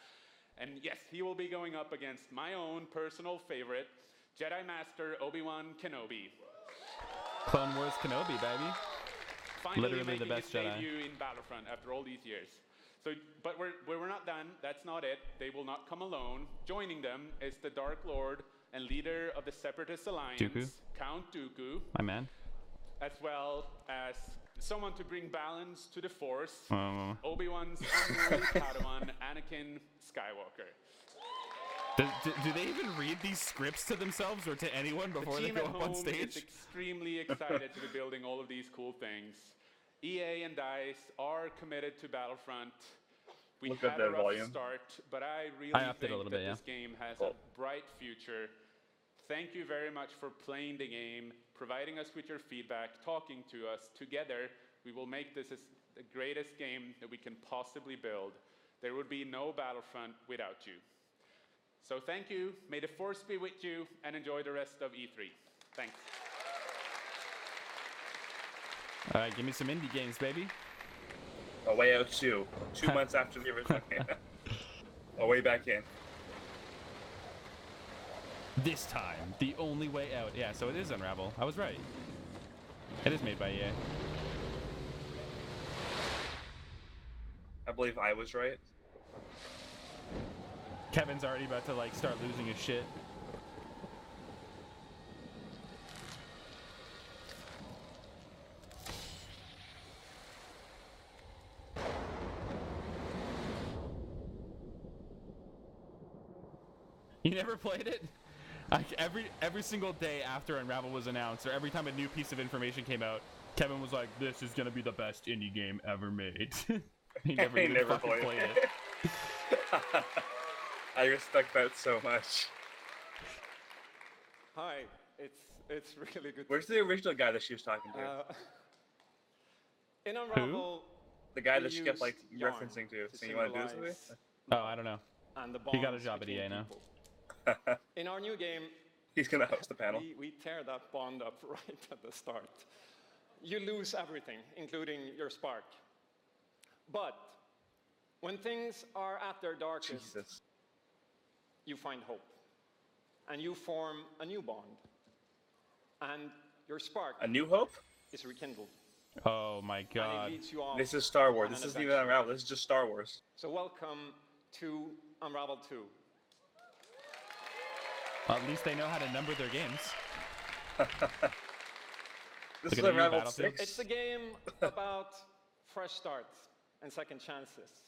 And yes, he will be going up against my own personal favorite, Jedi Master Obi-Wan Kenobi. Clone Wars Kenobi, baby. Finally Literally the making best his Jedi. debut in Battlefront after all these years. So, but we're not done. That's not it. They will not come alone. Joining them is the Dark Lord and leader of the Separatist Alliance, Dooku. Count Dooku, My man. as well as someone to bring balance to the Force, Um, Obi-Wan's unruly Padawan, Anakin Skywalker. do they even read these scripts to themselves or to anyone before The they team go at up on home stage? is extremely excited to be building all of these cool things. EA and DICE are committed to Battlefront. We Look at had a the rough volume. start, but I really I upped it a think little that bit, yeah. this game has a bright future. Thank you very much for playing the game, providing us with your feedback, talking to us. Together, we will make this the greatest game that we can possibly build. There would be no Battlefront without you. So thank you, may the Force be with you, and enjoy the rest of E3. Thanks. All right, give me some indie games, baby. A Way Out 2, 2 months after the original game. A Way Back In. This time, the only way out. Yeah, so it is Unravel. I was right. It is made by EA. I believe I was right. Kevin's already about to like start losing his shit. You never played it? Like every single day after Unravel was announced, or every time a new piece of information came out, Kevin was like, "This is gonna be the best indie game ever made." He never even fucking played it. I respect that so much. Hi, it's really good. Where's the original guy that she was talking to? In Unravel, the guy we that she kept like use yarn referencing to. to Saying, "You want to do this with me?" symbolize Oh, I don't know. and the He got a bonds job at between EA now. people. In our new game, He's gonna host the panel. we tear that bond up right at the start. You lose everything, including your spark. But when things are at their darkest, you find hope. And you form a new bond. And your spark A New Hope? is rekindled. Oh my god. And it leads you off This is Star Wars. on This an isn't even adventure. Unravel. This is just Star Wars. So welcome to Unravel 2. At least they know how to number their games. This Look is at you, Unravel Battlefield. 6. It's a game about fresh starts and second chances.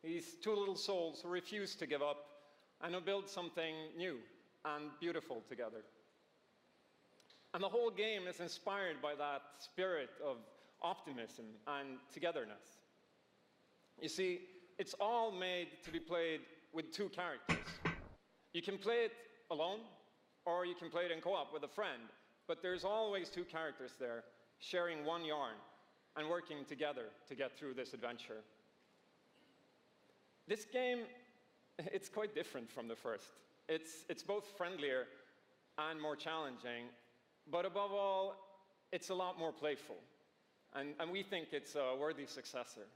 These two little souls who refuse to give up and who build something new and beautiful together. And the whole game is inspired by that spirit of optimism and togetherness. You see, it's all made to be played with two characters. You can play it alone, or you can play it in co-op with a friend, but there's always two characters there, sharing one yarn and working together to get through this adventure. This game, it's quite different from the first. It's both friendlier and more challenging, but above all, it's a lot more playful. And we think it's a worthy successor.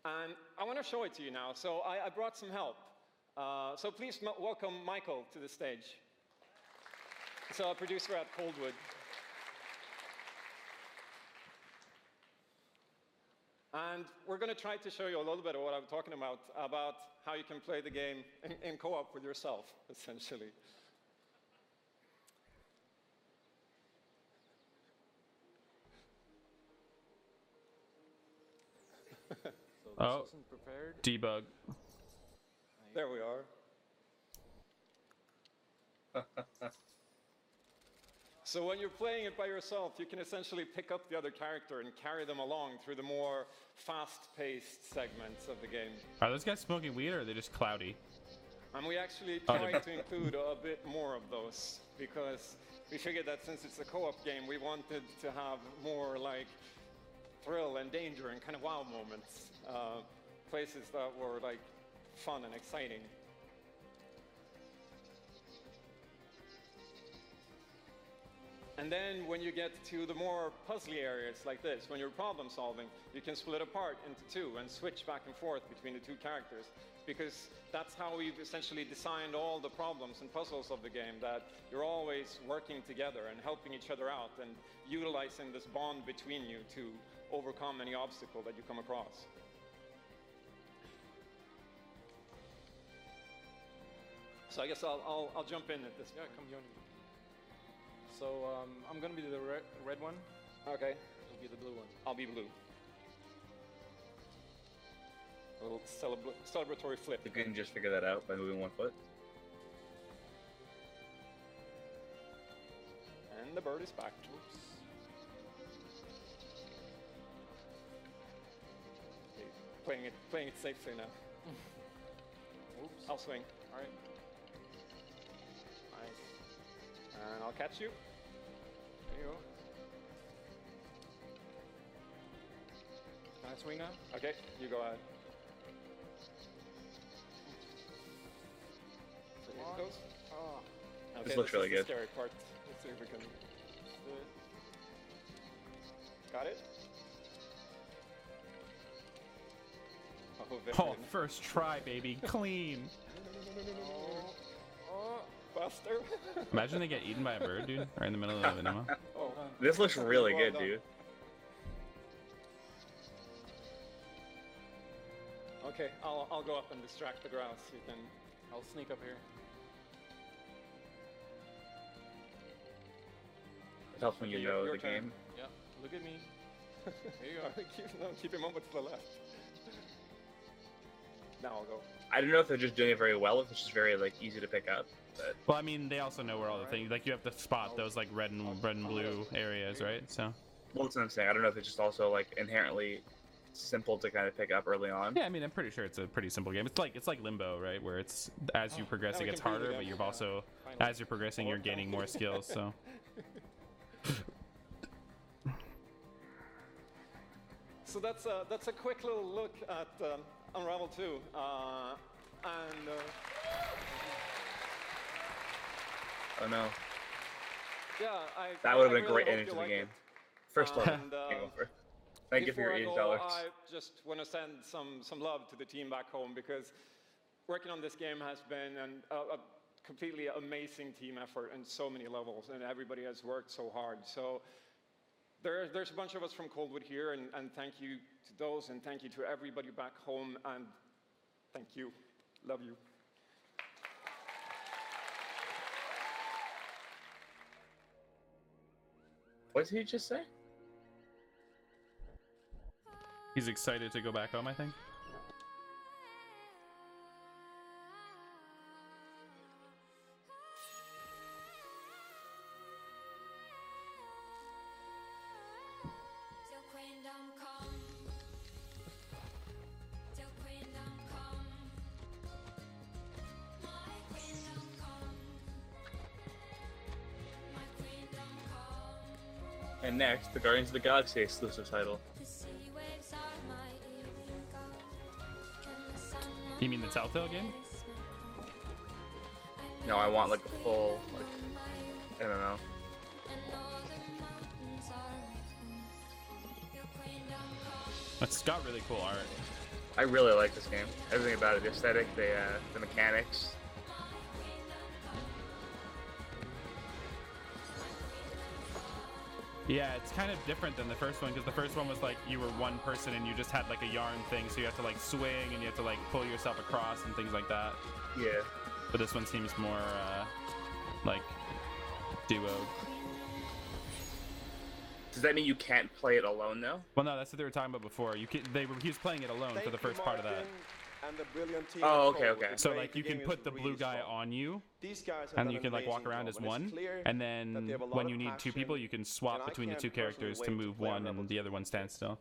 And I want to show it to you now, so I brought some help. So please welcome Michael to the stage. He's a producer at Coldwood. And we're going to try to show you a little bit of what I'm talking about how you can play the game in co-op with yourself, essentially. Oh, debug. There we are. So when you're playing it by yourself, you can essentially pick up the other character and carry them along through the more fast-paced segments of the game. Are those guys smoking weed or are they just cloudy? And we actually Oh, tried to include a bit more of those because we figured that since it's a co-op game, we wanted to have more like thrill and danger and kind of wow moments. Places that were like fun and exciting. And then when you get to the more puzzly areas like this, when you're problem solving, you can split apart into two and switch back and forth between the two characters. Because that's how we've essentially designed all the problems and puzzles of the game, that you're always working together and helping each other out and utilizing this bond between you to overcome any obstacle that you come across. So I guess I'll jump in at this point. Yeah, come join me. So I'm gonna be the red one. Okay. You'll be the blue one. I'll be blue. A little celebratory flip. You can just figure that out by moving one foot. And the bird is back. Oops. Okay, playing it safely now. Oops. I'll swing. All right. Nice. And I'll catch you. There you go. Can I swing now? Okay, you go ahead. So here it goes. Oh. Okay, This looks really is the good. scary part. Let's see if we can do it. Got it? Oh, very Oh, nice. first try, baby. Clean. Oh, Buster. Imagine they get eaten by a bird, dude, right in the middle of the demo. Oh, This looks really well good, done. dude. Okay, I'll go up and distract the grouse. You can I'll sneak up here. It helps when you Okay, know your the turn. game. Yeah, look at me. Here you go. keep him over to the left. Now I'll go. I don't know if they're just doing it very well, if it's just very like easy to pick up. But Well, I mean, they also know where all the things, like you have to spot those like red and blue areas, right? So. well, that's what I'm saying. I don't know if it's just also like inherently simple to kind of pick up early on. Yeah, I mean, I'm pretty sure it's a pretty simple game. It's like Limbo, right? Where it's as you progress, now it we gets can breathe harder, again. but you've also, Finally. as you're progressing, you're gaining more skills. So. So that's a quick little look at Unravel 2, and Oh no, yeah, that would have I been a really great hope ending you to the like game. it. First one, And, game over. Thank you for your Before I $80. go, I just want to send some love to the team back home, because working on this game has been a completely amazing team effort on so many levels, and everybody has worked so hard. So there's a bunch of us from Coldwood here, and thank you to those, and thank you to everybody back home, and thank you. Love you. What did he just say? He's excited to go back home, I think. And next, the Guardians of the Galaxy exclusive title. You mean the Telltale game? No, I want like a full, like, I don't know. It's got really cool art. I really like this game. Everything about it, the aesthetic, the mechanics. Yeah, it's kind of different than the first one, because the first one was like you were one person and you just had like a yarn thing, so you have to like swing and you have to like pull yourself across and things like that. Yeah. But this one seems more like duo. Does that mean you can't play it alone though? Well, no, that's what they were talking about before. He was playing it alone for the first part of that. And the brilliant team Oh, at okay, Coldwood. okay. The So great like you can game put is the blue really guy strong. on you, These guys have and done you an can like walk amazing around job, as and it's one, clear and that then they have a lot when of you need two passion, people, you can swap and I between the can't two characters personally to wait to move play one Unravel and the other one stands still.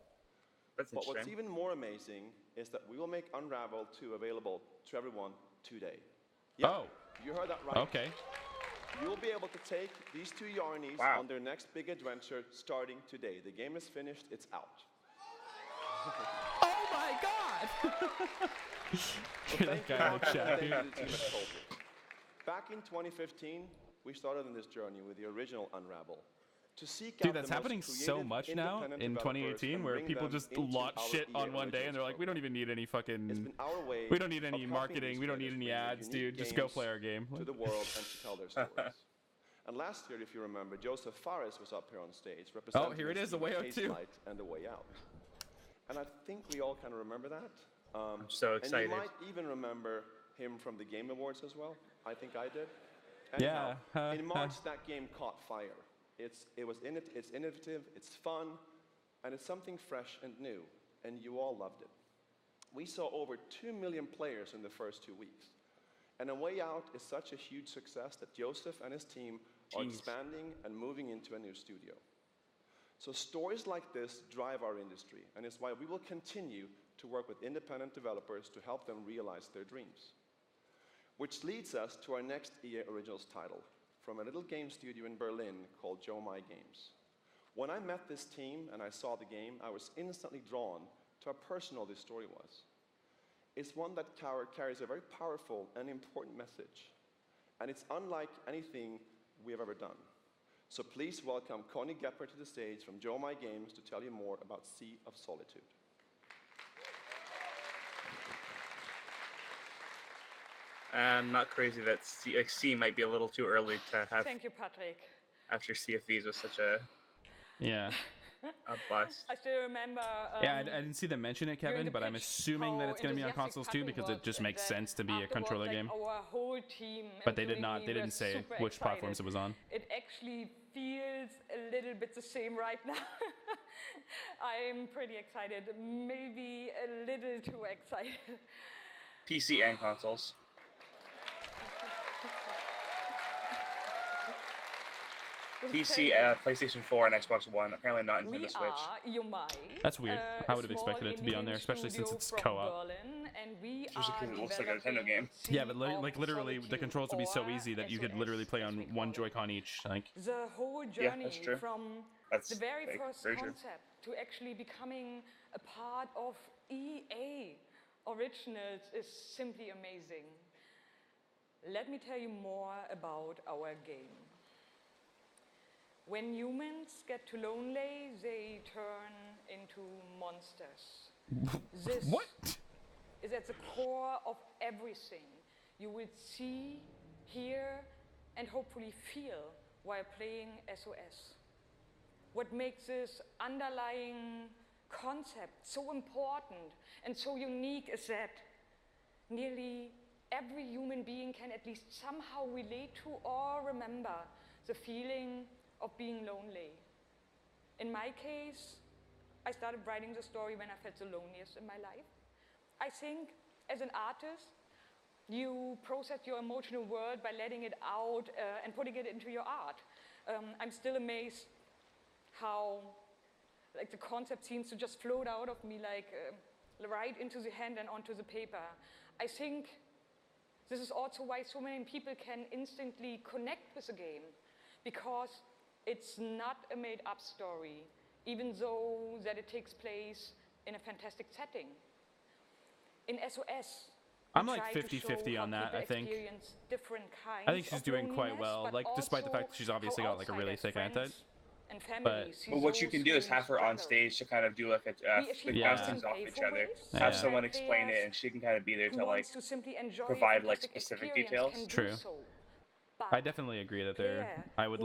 That's But what's interesting. even more amazing is that we will make Unravel 2 available to everyone today. Yeah, Oh, you heard that right. okay. You'll be able to take these two Yarnies Wow. on their next big adventure starting today. The game is finished, it's out. Oh my god! You're that guy in the chat, Thank you dude. to the team at Coldwood. Back in 2015, we started on this journey with the original Unravel. To seek Dude, out that's the most happening so creative, much now independent in developers 2018, and where bring people them just into launch our shit EA on one day and they're like, we don't even need any It's fucking, been our way we don't need of any helping marketing, these we don't need creators any bring their ads, unique dude. Just go games play our game. to the world and to tell their stories. And last year, if you remember, Joseph Fares was up here on stage representing here it his is, A team Way at Out Haze 2. Light and The Way Out. And I think we all kind of remember that. I'm so excited. And you might even remember him from the Game Awards as well. I think I did. Yeah, Anyhow, in March, that game caught fire. It's innovative, it's fun, and it's something fresh and new, and you all loved it. We saw over 2 million players in the first 2 weeks. And A Way Out is such a huge success that Joseph and his team are expanding and moving into a new studio. So stories like this drive our industry, and it's why we will continue to work with independent developers to help them realize their dreams. Which leads us to our next EA Originals title, from a little game studio in Berlin called Joe My Games. When I met this team and I saw the game, I was instantly drawn to how personal this story was. It's one that carries a very powerful and important message, and it's unlike anything we have ever done. So please welcome Connie Gepper to the stage from Joe My Games to tell you more about Sea of Solitude. I'm not crazy that C might be a little too early to have Thank you, Patrick. after Sea of Thieves was such a Yeah. A bust. I still remember. Yeah, I didn't see them mention it, Kevin, the but I'm pitch, assuming that how it's going to be on enthusiastic consoles too Patrick because it was, just and makes that sense to be a afterwards, controller like, game. Our whole team, But they did including not. me, They were didn't say super which platforms it excited. was on. It actually feels a little bit the same right now. I'm pretty excited, maybe a little too excited. PC and consoles. PC, PlayStation 4, and Xbox One. Apparently not Nintendo We Switch. are Yomai. That's weird. I would have a expected it to be on there, small especially since indie it's studio from co-op. Berlin, and we Especially are because it looks like a Nintendo developing game. Yeah, but Sea like of literally, the controls would be so Solitude, easy that you could SOS, literally play as on we call one it. Joy-Con each. Like, The whole Yeah, journey that's true. from That's the very fake. first Very true. concept to actually becoming a part of EA Originals is simply amazing. Let me tell you more about our game. When humans get too lonely, they turn into monsters. This what? is at the core of everything you will see, hear, and hopefully feel while playing SOS. What makes this underlying concept so important and so unique is that nearly every human being can at least somehow relate to or remember the feeling of being lonely. In my case, I started writing the story when I felt the loneliest in my life. I think as an artist, you process your emotional world by letting it out and putting it into your art. I'm still amazed how like the concept seems to just float out of me like right into the hand and onto the paper. I think this is also why so many people can instantly connect with the game, because it's not a made-up story, even though that it takes place in a fantastic setting. In SOS, I'm like 50-50 on that, I think. I think she's doing quite well, like despite the fact that she's obviously got like a really thick accent. But what you can do is have her on stage to kind of do like a bounce things off each other. Have someone explain it, and she can kind of be there to like provide like specific details. True. I definitely agree that they're. I would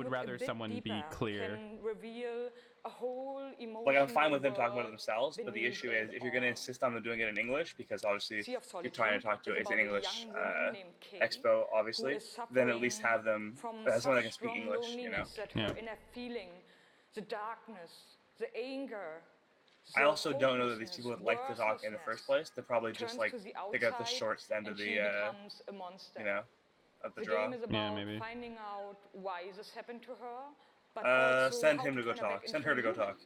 rather someone be clear. Like I'm fine with them talking about it themselves, but the issue is if you're going to insist on them doing it in English, because obviously you're trying to talk to it's an English expo, obviously, then at least have them someone that can speak English, you know. Yeah. The darkness, the anger. I also don't know that these people would like to talk in the first place. They're probably just like pick up the short end of the, you know, of the draw. Game is about finding out why this happened to her, but send him to go talk. Send her to go talk.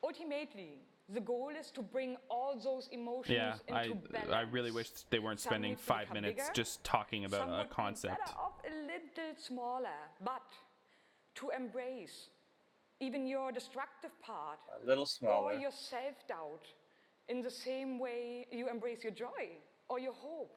Ultimately, the goal is to bring all those emotions into balance. I really wish they weren't spending 5 minutes just talking about a concept. Better off a little smaller, but to embrace even your destructive part, a little smaller, or your self-doubt, in the same way you embrace your joy or your hope.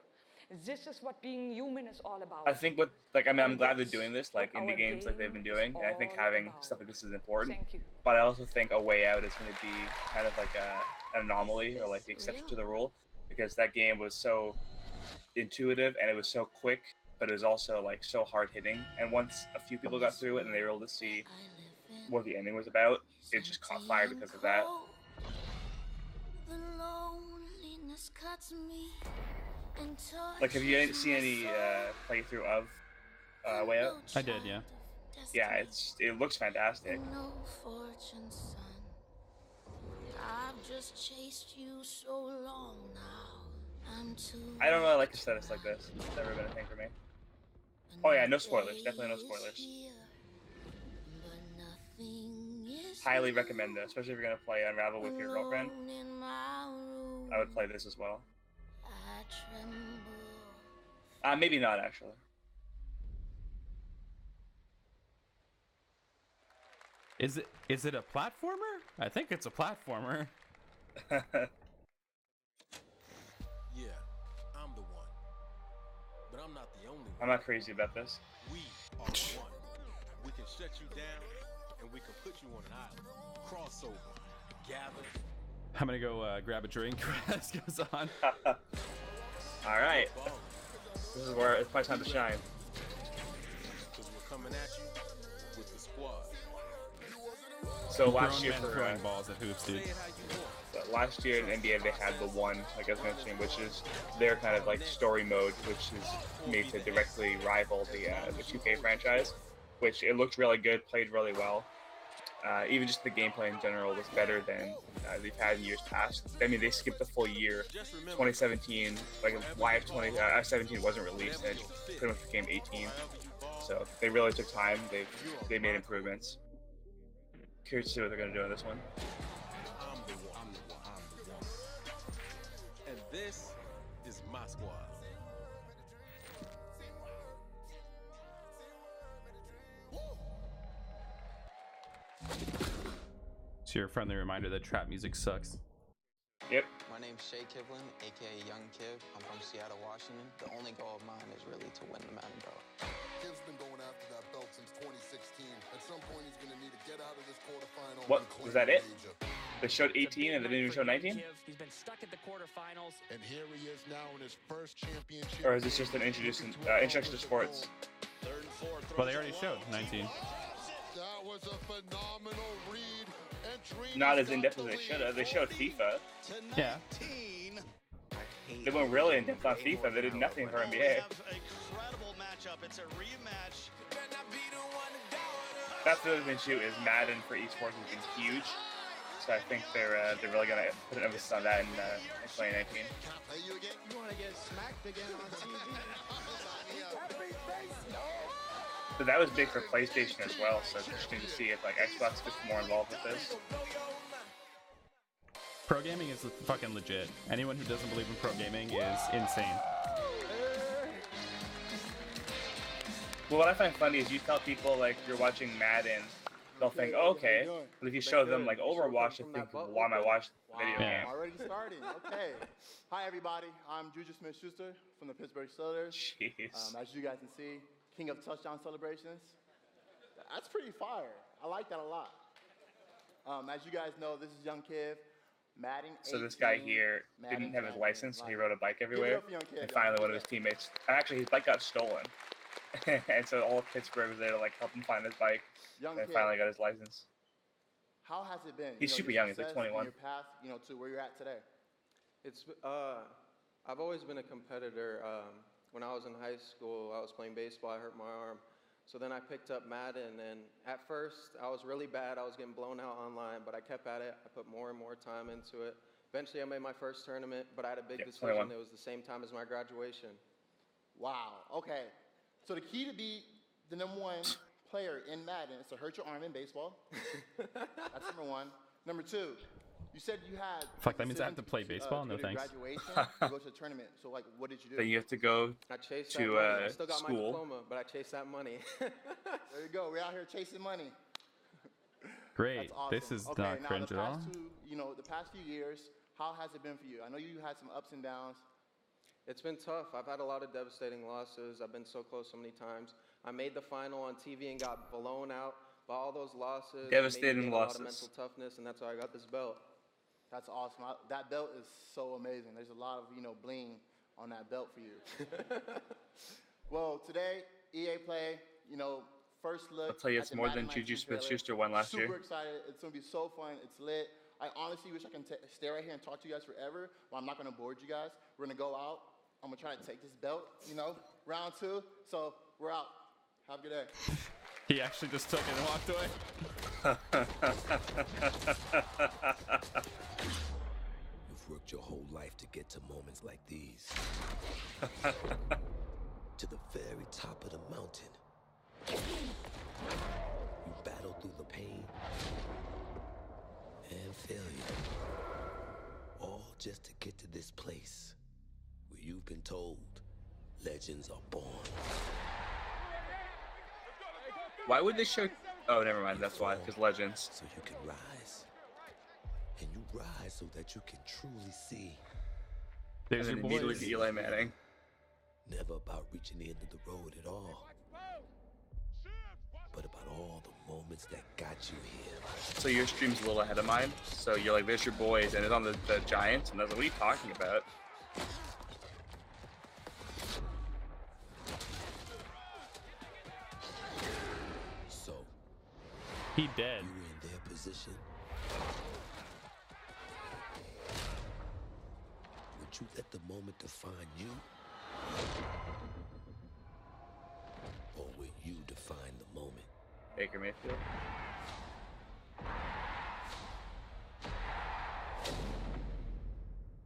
This is what being human is all about. I think I'm glad they're doing this, like indie games like they've been doing, and I think having stuff like this is important. But I also think A Way Out is going to be kind of like an anomaly, or like the exception to the rule, because that game was so intuitive and it was so quick, but it was also like so hard hitting. And once a few people got through it and they were able to see what the ending was about, it just caught fire because of that. Like, have you seen any playthrough of Way Out? I did, yeah. Yeah, it looks fantastic. I don't really like aesthetics like this. It's never been a thing for me. Oh yeah, no spoilers. Definitely no spoilers. Highly recommend this, especially if you're gonna play Unravel with your girlfriend. I would play this as well. Maybe not actually. Is it a platformer? I think it's a platformer. Yeah, I'm the one. But I'm not the only one. I'm not crazy about this. We are the one. We can shut you down and we can put you on an island. Crossover. Gather. I'm gonna go grab a drink as it goes on. Alright. This is where it's my time to shine. Because we're coming at you with the squad. So last year men for throwing balls at hoops, dude. last year in NBA they had the one, like I was mentioning, which is their kind of like story mode, which is made to directly rival the 2K franchise, which it looked really good, played really well. Even just the gameplay in general was better than they've had in years past. I mean, they skipped a full year. 2017, like Live 2017 wasn't released, and it pretty much became 18. So they really took time. They made improvements. Curious to see what they're gonna do in this one. And this is my squad. So your friendly reminder that trap music sucks. Yep. My name's Shay Kivlin, aka Young Kiv. I'm from Seattle, Washington. The only goal of mine is really to win the Madden belt. Kiv's been going after that belt since 2016. At some point, he's going to need to get out of this quarterfinal. What was that? It? They showed 18 and they didn't even show 19. He's been stuck at the quarterfinals. And here he is now in his first championship. Or is this just an introduction to sports? Well, they already showed 19. That was a phenomenal read. Not as in depth as they should have. They showed FIFA. Yeah. They went really in depth on FIFA. They did nothing for NBA. That's the other thing too. Is Madden for esports has been huge. So I think they're really gonna put an emphasis on that in 2019. You want to get smacked again on TV? But that was big for PlayStation as well, so it's interesting to see if like Xbox gets more involved with this. Pro gaming is fucking legit. Anyone who doesn't believe in pro gaming is insane. Well, what I find funny is you tell people like you're watching Madden, they'll think, oh, okay. But if you show them like Overwatch, they think, why am I watching the video game? Already starting. Okay. Hi, everybody. I'm Juju Smith-Schuster from the Pittsburgh Steelers. Jeez. As you guys can see, king of touchdown celebrations. That's pretty fire. I like that a lot. As you guys know, this is Young Kiv. Madden 18, So this guy here didn't have his license, so he rode a bike everywhere. And finally, one of his teammates, actually his bike got stolen. And so all of Pittsburgh was there to like help him find his bike. And finally got his license. How has it been? He's super young. He's like 21. Your path, to where you're at today. It's I've always been a competitor. When I was in high school, I was playing baseball. I hurt my arm, so then I picked up Madden. And at first, I was really bad. I was getting blown out online, but I kept at it. I put more and more time into it. Eventually, I made my first tournament, but I had a big decision. 21. It was the same time as my graduation. Wow. Okay. So the key to be the #1 player in Madden is to hurt your arm in baseball. That's number one. Number two, you said you had. Fuck, that means I have to play baseball? No thanks. Graduation, you go to the tournament. So like, what did you do? Then you have to go I chased to that money. I still got school. my diploma, but I chased that money. There you go. We're out here chasing money. Great. That's awesome. This is okay, not now cringe the at all. past the past few years, how has it been for you? I know you had some ups and downs. It's been tough. I've had a lot of devastating losses. I've been so close so many times. I made the final on TV and got blown out by all those losses. Devastating made me gain losses. A lot of mental toughness, and that's why I got this belt. That's awesome. That belt is so amazing. There's a lot of bling on that belt for you. Well, today EA Play, first look. I'll tell you, it's at the more Madden than Juju 19 trailer. Smith-Schuster won last year. Super excited. It's gonna be so fun. It's lit. I honestly wish I can stay right here and talk to you guys forever, but I'm not gonna bore you guys. We're gonna go out. I'm gonna try to take this belt. Round 2. So we're out. Have a good day. He actually just took it and walked away. You've worked your whole life to get to moments like these. To the very top of the mountain. You battled through the pain and failure. All just to get to this place where you've been told legends are born. Why would they show? Oh, never mind. That's why. Because Legends. So you can rise. And you rise so that you can truly see. There's an immediately to Eli Manning. Never about reaching the end of the road at all. But about all the moments that got you here. So your stream's a little ahead of mine. So you're like, there's your boys, and it's on the Giants, and I was like, what are you talking about? So he dead. You were in their position? Would you let the moment define you? Or will you define the moment? Baker Mayfield.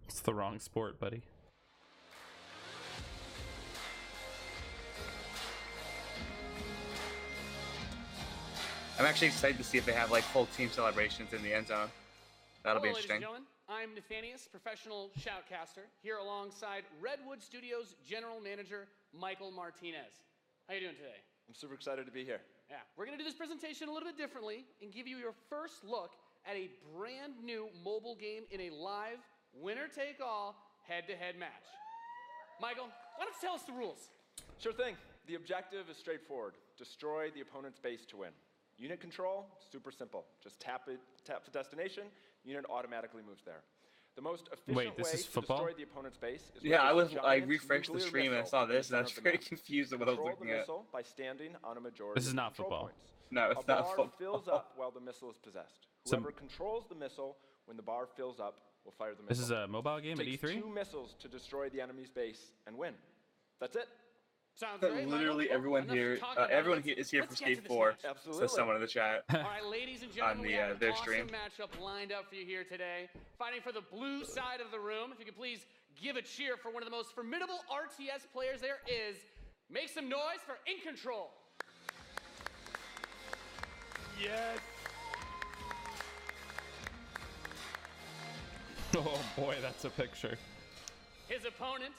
It's the wrong sport, buddy. I'm actually excited to see if they have like full team celebrations in the end zone. That'll be Hello, ladies and interesting. gentlemen. I'm Nathanius, professional shoutcaster, here alongside Redwood Studios General Manager Michael Martinez. How you doing today? I'm super excited to be here. Yeah, we're going to do this presentation a little bit differently and give you your first look at a brand new mobile game in a live, winner-take-all, head-to-head match. Michael, why don't you tell us the rules? Sure thing. The objective is straightforward. Destroy the opponent's base to win. Unit control, super simple. Just tap the destination, unit automatically moves there. The most efficient way to destroy the opponent's base is I refreshed the stream and I saw this and I was very confused at what I was looking at. Missile by standing on a majority This is not of control football. points. No, it's a not bar football. fills up while the missile is possessed. So- Whoever controls the missile when the bar fills up will fire the missile. This is a mobile game at Takes E3? 2 missiles to destroy the enemy's base and win. That's it. Sounds But great, literally Michael. everyone Enough here, talking about it. everyone here is here for Let's get to Skate this 4. match. Absolutely. Says someone in the chat. All right, ladies and gentlemen, On we the, have an their awesome stream. matchup lined up for you here today. Fighting for the blue side of the room. If you could please give a cheer for one of the most formidable RTS players there is. Make some noise for In Control. Yes. Oh boy, that's a picture. His opponent,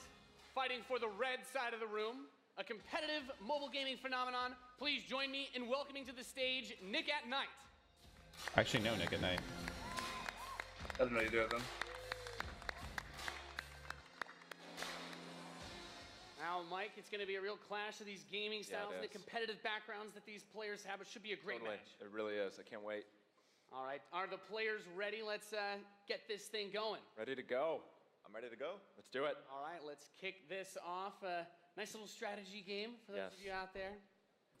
fighting for the red side of the room, a competitive mobile gaming phenomenon. Please join me in welcoming to the stage Nick at Night. I actually know Nick at Night. Doesn't really do with them. Now, Mike, it's going to be a real clash of these gaming Yeah, styles it and the is. competitive backgrounds that these players have. It should be a great Totally. match. It really is. I can't wait. All right, are the players ready? Let's get this thing going. Ready to go. I'm ready to go. Let's do it. All right, let's kick this off. Nice little strategy game for those of you out there.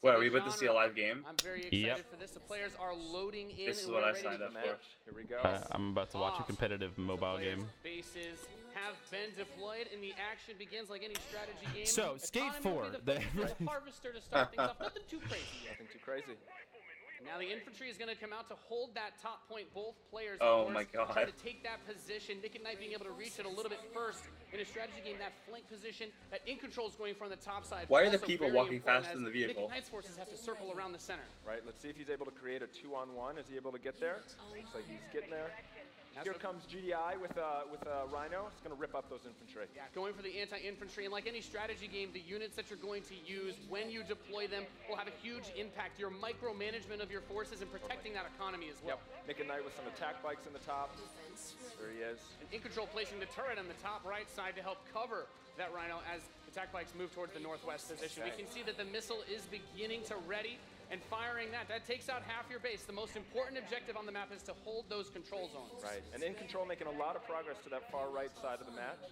Wait, are we about to see a live game? I'm very excited for this. The players are loading in. This is and what we're I ready signed to up for. kick. Here we go. I'm about to watch a competitive mobile game. Bases have been deployed, and the action begins like any strategy game. So, Skate 4. The harvester to start things off. Nothing too crazy yet. Nothing too crazy. Now the infantry is going to come out to hold that top point. Both players, Oh of my course, God. try to take that position. Nick and Knight being able to reach it a little bit first in a strategy game. That flank position, that In Control is going from the top side. Why are the Also people very walking important faster as than the Nick vehicle? and Knight's forces have to circle around the center. Right, let's see if he's able to create a 2-on-1. Is he able to get there? Looks like he's getting there. Here comes GDI with a Rhino. It's going to rip up those infantry. Yeah, going for the anti-infantry, and like any strategy game, the units that you're going to use when you deploy them will have a huge impact. Your micromanagement of your forces and protecting that economy as well. Yep. Nick and Knight with some attack bikes in the top. There he is. And In Control placing the turret on the top right side to help cover that Rhino as attack bikes move towards the northwest position. We can see that the missile is beginning to ready and firing that. That takes out half your base. The most important objective on the map is to hold those control zones. Right, and In Control making a lot of progress to that far right side of the match.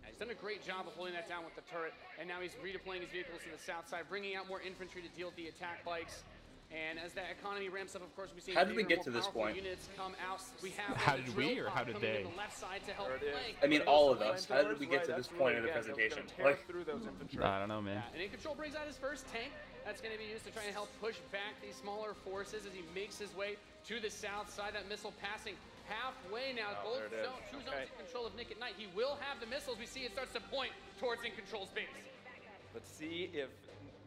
He's done a great job of holding that down with the turret, and now he's redeploying his vehicles to the south side, bringing out more infantry to deal with the attack bikes. And as that economy ramps up, of course, we see How did we bigger, get to more this powerful point? units come out. We have How the did we, drill or how pod did coming they? to the left side to help flank. I mean, those all of flanks. us. How did we get to this point in the presentation? Like, I don't know, man. And In Control brings out his first tank. That's going to be used to try and help push back these smaller forces as he makes his way to the south side. That missile passing halfway now. Oh, Both there it is. two zones in control of Nick at Night. He will have the missiles. We see it starts to point towards In Control's base. Let's see if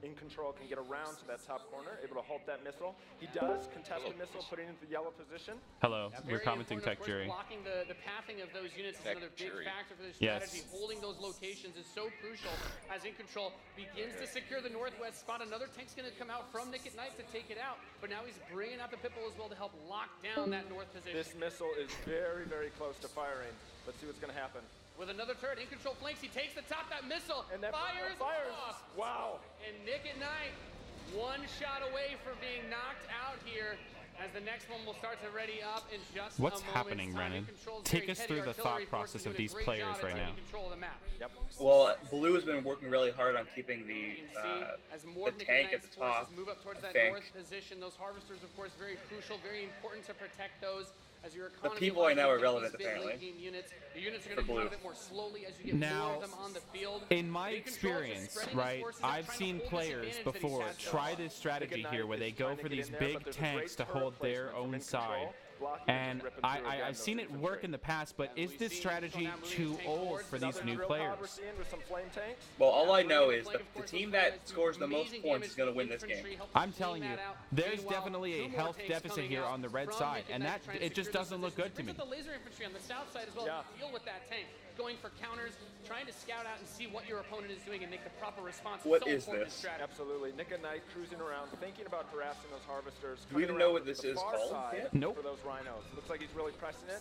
In Control can get around to that top corner, able to halt that missile. He does. Contested missile, putting it into the yellow position. Hello, Yeah, we're very commenting important, Tech of course, Jury. Blocking the pathing of those units is another big Jury. factor for this Yes. strategy. Holding those locations is so crucial as In Control begins to secure the northwest spot. Another tank's going to come out from Nick at Night to take it out, but now he's bringing out the Pitbull as well to help lock down that north position. This missile is very, very close to firing. Let's see what's going to happen. With another turret, In Control flanks. He takes the top. That missile And that fires off. Wow. And Nick at Night, one shot away from being knocked out here. as the next one will start to ready up in just What's a moment's happening, time. Brennan? InControl's Take very us heavy through the artillery thought process forces of doing a these great players job at right now. taking control of the map. Yep. Well, Blue has been working really hard on keeping the As more tank at mechanized the top. forces move up towards I that think. north position, those harvesters, of course, very crucial, very important to protect those. As your The economy people right now are get relevant, these big apparently, late game units. The units are for going to move Blue. a bit more slowly as you get more Now, of them on the field. in my Big Control is just experience, spreading his right, forces out, I've trying to seen hold this players advantage that he before has try now. this strategy Nick here where they is go trying for to get these in there, big but there's a tanks to great turret hold their placement from own In side. Control, blocking And just ripping through again I've those seen it work infantry. in the past, but is this strategy too old for these Another new drill pod we're players? seeing with some flame tanks. Well, all I know is that the team that scores the most points is going to win this game. I'm telling you, there's definitely a health deficit here on the red side, and that it just doesn't look good to me. The laser infantry on the south side as well to deal with that tank, going for counters, trying to scout out and see what your opponent is doing and make the proper response. What so is important this? strategy. Absolutely. Nick and Knight cruising around, thinking about harassing those harvesters. Do we even coming know around what to this the is far called side yet? Nope. For those rhinos. Looks like he's really pressing it.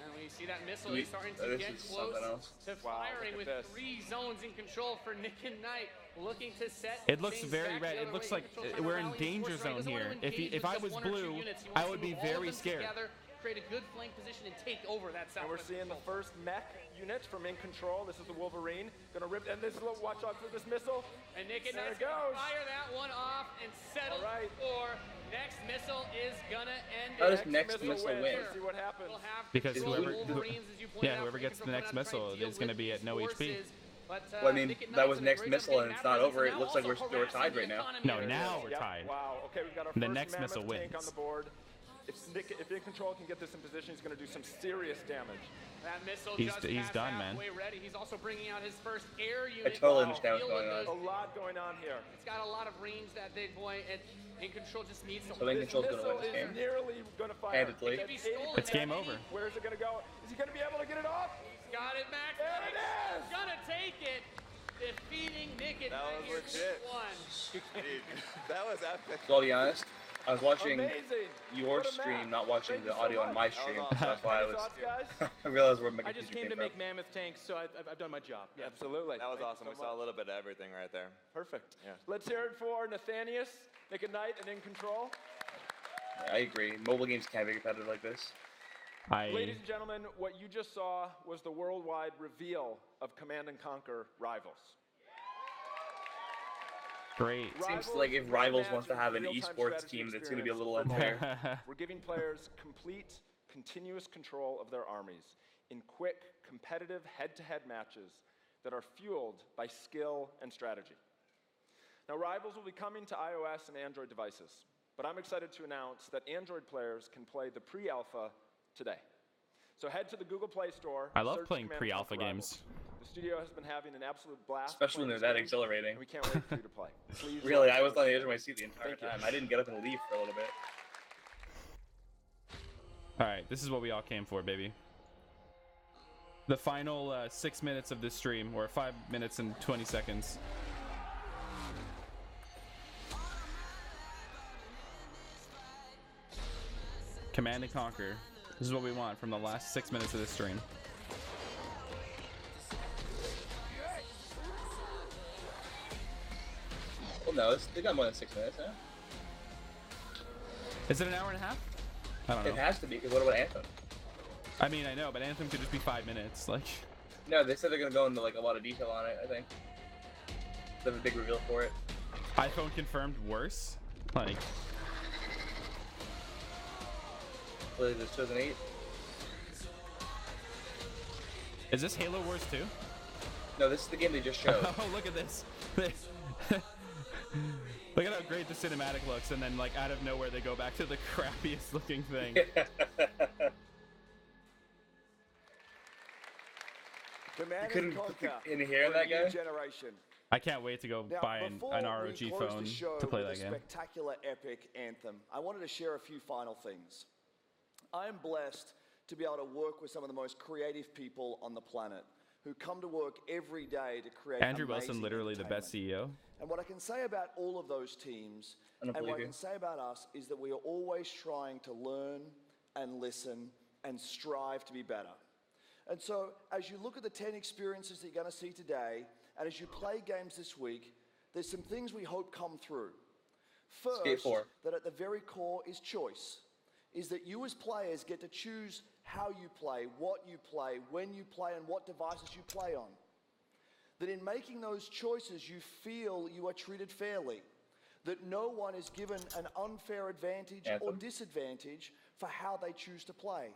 And we see that missile We- is starting to this get is close something else. to Wow, firing look with at this. 3 zones in control for Nick and Knight, looking to set. It looks things very back red. the It other looks way. like Control we're in rallying danger force, right? zone Doesn't want here. to engage If with I just was 1 or 2 blue, units. He I wants would to be move all of very them scared. together, create a good flank position and take over that south. And we're seeing the first mech unit from In Control. This is the Wolverine. Gonna rip, and this is a watch out for this missile. And Nick and There Knight's it gonna goes. fire that one off and settle All right. for next missile is gonna end How it. does next missile win? Let's see what happens. We'll have Because control whoever, of Wolverines, as you pointed out, whoever for gets the In next Control, trying missile to is going to deal be at with no these HP. forces. But, Well, I mean, Nick and that Knight's was in a next great missile, job and getting it's map not presence, over. It now looks like also we're tied harassing right the now. economy No, here. now we're Yep, tied. Wow. Okay, we've got our The first next mammoth missile tank wins. on the board. If In Control can get this in position, he's going to do some serious damage. That missile He's- just he's passed done, man. halfway ready. He's also bringing out his first air unit. totally to understand what's deal with going those. A lot going on here. It's got a lot of range, that big boy, and In Control just needs to So In This Control's going to missile win this is game. nearly going to fire. Handedly. It could be That's stolen. 80%. It's game over. Where is it going to go? Is he going to be able to get it off? Got it, Max. There it is. Gonna take it. Defeating Nick and That Knight was here legit. 2-1. Dude, that was epic. So I'll be honest, I was watching Amazing. your What a stream, match. not watching Thank the you so audio on much. my That was stream. awesome. So that's why I Any was. thoughts, guys? I realized where my I just confusion came to from. make mammoth tanks, so I've done my job. Yeah. Absolutely. That was Thank you awesome. so We saw a much. little bit of everything right there. Perfect. Yeah. Let's hear it for Nathanius, Nick and Knight, and In Control. I agree. Mobile games can't be competitive like this. Ladies and gentlemen, what you just saw was the worldwide reveal of Command & Conquer Rivals. Great. Seems like if Rivals wants to have an esports team, that's going to be a little unfair. We're giving players complete, continuous control of their armies in quick, competitive head-to-head matches that are fueled by skill and strategy. Now, Rivals will be coming to iOS and Android devices, but I'm excited to announce that Android players can play the pre-alpha today. So head to the Google Play Store. I love search playing Command & pre-alpha Conquer games. Rivals. The studio has been having an absolute blast. Especially when playing they're that this game, exhilarating. and we can't wait for you to play. Please Really, watch I was it. on the edge of my seat the entire Thank you. time. I didn't get up and leave for a little bit. All right, this is what we all came for, baby. The final 6 minutes of this stream, or 5 minutes and 20 seconds. Command and Conquer. This is what we want from the last 6 minutes of this stream. Well, no, they got more than 6 minutes, huh? Is it an hour and a half? I don't know. It has to be, because what about Anthem? I mean, I know, but Anthem could just be 5 minutes. Like, No, they said they're going to go into like a lot of detail on it, I think. They have a big reveal for it. iPhone confirmed worse. Like, What is this, 2008? is this Halo Wars 2? No, this is the game they just showed. Oh, look at this. Look at how great the cinematic looks, and then like out of nowhere they go back to the crappiest looking thing. Command couldn't & Conquer in here, for that a new guy? generation. I can't wait to go Now, buy an before ROG we close phone the show to play with that a game. spectacular epic anthem, I wanted to share a few final things. I am blessed to be able to work with some of the most creative people on the planet who come to work every day to create Andrew Wilson, amazing literally the best CEO. And what I can say about all of those teams, I don't and what believe I you. can say about us, is that we are always trying to learn and listen and strive to be better. And so, as you look at the 10 experiences that you're going to see today, and as you play games this week, there's some things we hope come through. First, Skate 4. that at the very core is choice, is that you as players get to choose how you play, what you play, when you play, and what devices you play on. That in making those choices, you feel you are treated fairly, that no one is given an unfair advantage or disadvantage for how they choose to play.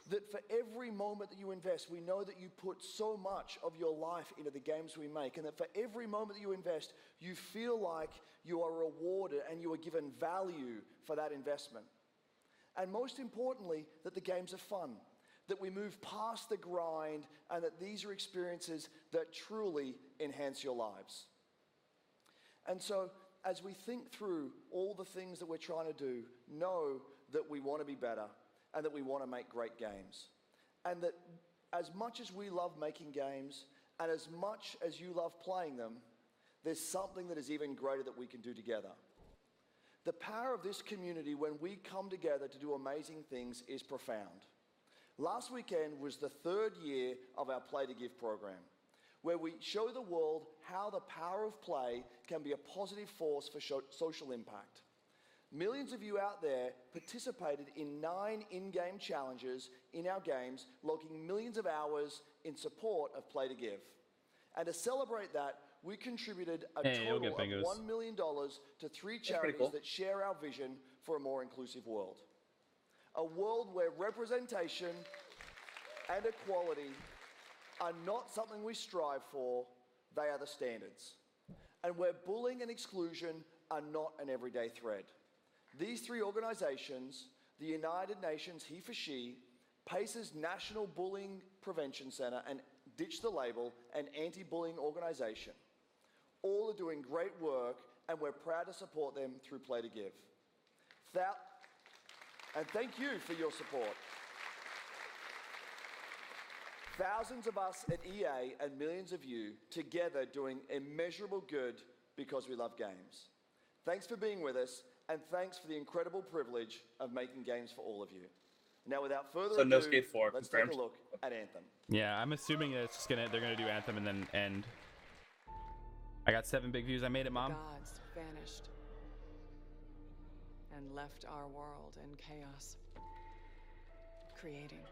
That for every moment that you invest, we know that you put so much of your life into the games we make, and that for every moment that you invest, you feel like you are rewarded and you are given value for that investment. And most importantly, that the games are fun, that we move past the grind, and that these are experiences that truly enhance your lives. And so, as we think through all the things that we're trying to do, know that we want to be better and that we want to make great games. And that as much as we love making games and as much as you love playing them, there's something that is even greater that we can do together. The power of this community when we come together to do amazing things is profound. Last weekend was the 3rd year of our Play to Give program, where we show the world how the power of play can be a positive force for social impact. Millions of you out there participated in 9 in-game challenges in our games, logging millions of hours in support of Play to Give. And to celebrate that, we contributed a total of $1 million to 3 charities that share our vision for a more inclusive world. A world where representation and equality are not something we strive for, they are the standards. And where bullying and exclusion are not an everyday thread. These 3 organizations, the United Nations He for She, PACE's National Bullying Prevention Center, and Ditch the Label, an anti-bullying organization, all are doing great work, and we're proud to support them through Play to Give. And thank you for your support. Thousands of us at EA and millions of you together doing immeasurable good because we love games. Thanks for being with us, and thanks for the incredible privilege of making games for all of you. Now, without further ado, no Skate 4, let's confirmed. take a look at Anthem. Yeah, I'm assuming that it's just they're gonna do Anthem and then end. I got 7 big views. I made it, Mom. Gods vanished and left our world in chaos, creating,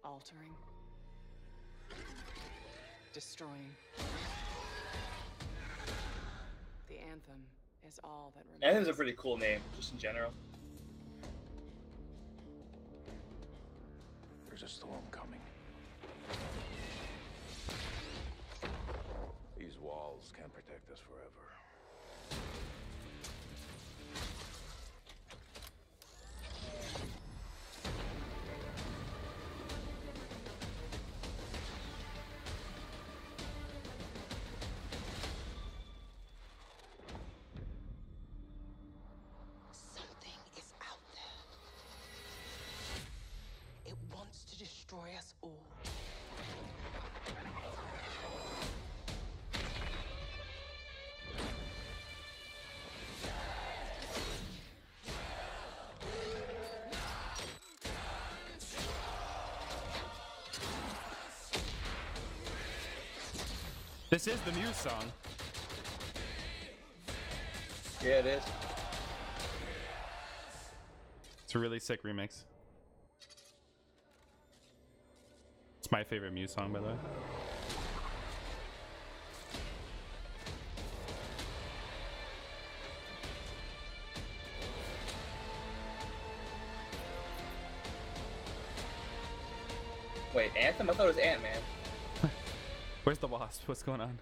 altering, destroying. The Anthem is all that remains. Anthem's a pretty cool name, just in general. There's a storm coming. These walls can't protect us forever. Something is out there. It wants to destroy us all. This is the Muse song. Yeah, it is. It's a really sick remix. It's my favorite Muse song, by the way. Wait, Anthem? I thought it was Ant-Man. Where's the Wasp? What's going on?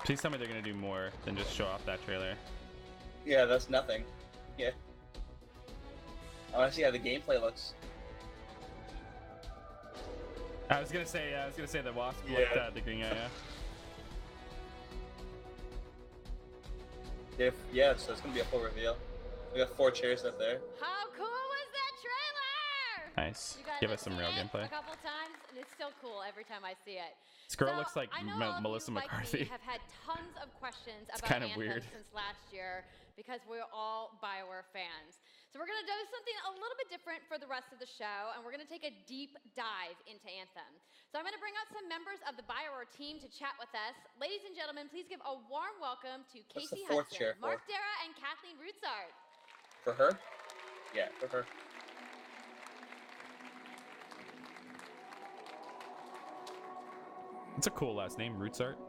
Please tell me they're gonna do more than just show off that trailer. Yeah, that's nothing. Yeah. I want to see how the gameplay looks. I was gonna say the Wasp looked at the green area. Yeah, so it's gonna be a full reveal. We got 4 chairs up there. How cool was that trailer? Nice. You guys Give have us some seen real it gameplay. a couple times. it's still cool every time I see it. This girl So, looks like I know all of Melissa you, like McCarthy. me, have had tons of questions It's about kind of Anthem weird. since last year because we're all BioWare fans. So we're going to do something a little bit different for the rest of the show, and we're going to take a deep dive into Anthem. So I'm going to bring out some members of the BioWare team to chat with us. Ladies and gentlemen, please give a warm welcome to What's the Casey fourth Hudson, chair for? Mark Dara, and Kathleen Rutzart. For her? Yeah, for her. It's a cool last name, Rootsart.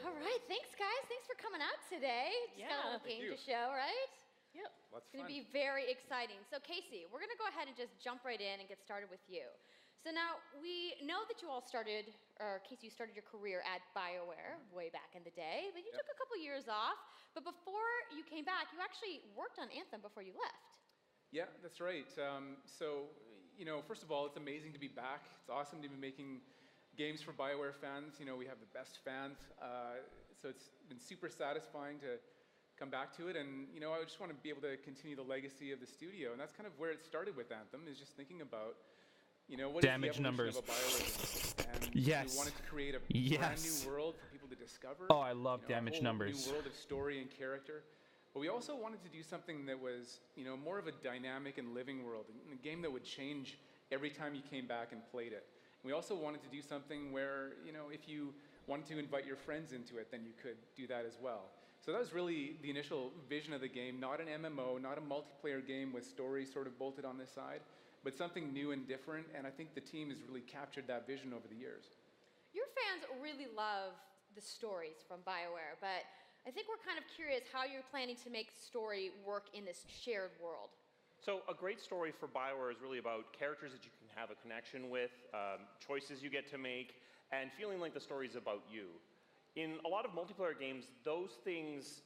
All right, thanks guys. Thanks for coming out today. Just got a little game to show, right? Yep. It's going to be very exciting. So Casey, we're going to go ahead and just jump right in and get started with you. So now we know that you all started, or Casey, you started your career at BioWare way back in the day, but you took a couple years off. But before you came back, you actually worked on Anthem before you left. Yeah, that's right. So, you know, first of all, it's amazing to be back. It's awesome to be making games for BioWare fans. You know, we have the best fans. So it's been super satisfying to come back to it. And, you know, I just want to be able to continue the legacy of the studio. And that's kind of where it started with Anthem, is just thinking about, you know, what Damage is the evolution numbers. of a BioWare game? And Yes. we wanted to create a Yes. brand new world for people to discover. Oh, I love you know, damage a whole numbers. new world of story and character. But we also wanted to do something that was, you know, more of a dynamic and living world, a game that would change every time you came back and played it. We also wanted to do something where, you know, if you wanted to invite your friends into it, then you could do that as well. So that was really the initial vision of the game, not an MMO, not a multiplayer game with story sort of bolted on the side, but something new and different, and I think the team has really captured that vision over the years. Your fans really love the stories from BioWare, but I think we're kind of curious how you're planning to make story work in this shared world. So a great story for BioWare is really about characters that you can have a connection with, choices you get to make, and feeling like the story is about you. In a lot of multiplayer games, those things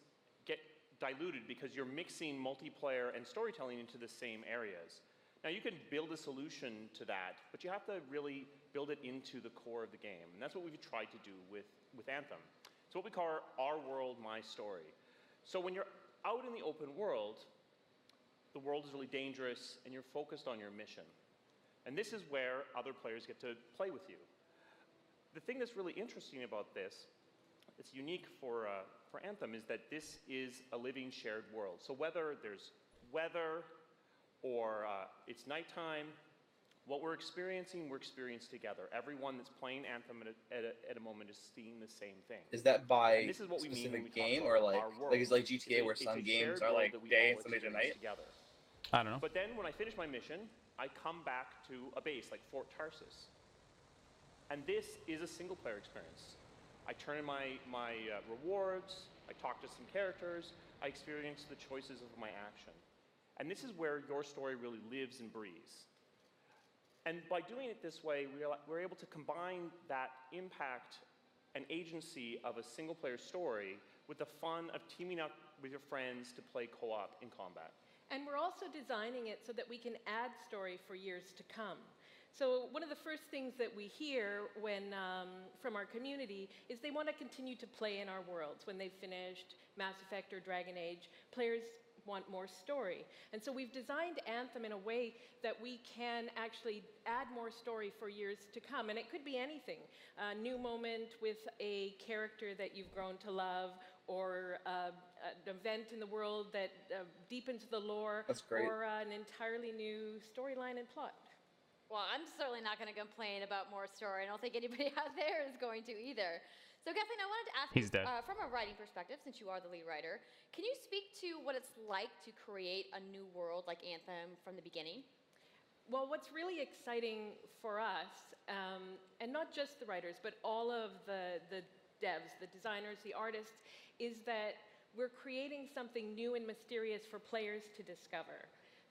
get diluted because you're mixing multiplayer and storytelling into the same areas. Now you can build a solution to that, but you have to really build it into the core of the game. And that's what we've tried to do with Anthem. It's what we call our world, my story. So when you're out in the open world, the world is really dangerous and you're focused on your mission. And this is where other players get to play with you. The thing that's really interesting about this, it's unique for Anthem, is that this is a living shared world. So whether there's weather or it's nighttime, what we're experiencing together. Everyone that's playing Anthem at a moment is seeing the same thing. Is that by And this is what we mean when we specific talk game, about or like our world. is like GTA where It's some a games shared are world like that we day all and some days are experience night? together. I don't know. But then when I finish my mission, I come back to a base like Fort Tarsus. And this is a single player experience. I turn in my rewards, I talk to some characters, I experience the choices of my action. And this is where your story really lives and breathes. And by doing it this way, we're able to combine that impact and agency of a single player story with the fun of teaming up with your friends to play co-op in combat. And we're also designing it so that we can add story for years to come. So one of the first things that we hear from our community is they want to continue to play in our worlds. When they've finished Mass Effect or Dragon Age, players want more story. And so we've designed Anthem in a way that we can actually add more story for years to come. And it could be anything. A new moment with a character that you've grown to love, or an event in the world that deepens the lore. That's great. Or an entirely new storyline and plot. Well, I'm certainly not going to complain about more story. I don't think anybody out there is going to either. So Kathleen, I wanted to ask He's you, dead. from a writing perspective, since you are the lead writer, can you speak to what it's like to create a new world like Anthem from the beginning? Well, what's really exciting for us, and not just the writers, but all of the devs, the designers, the artists, is that we're creating something new and mysterious for players to discover.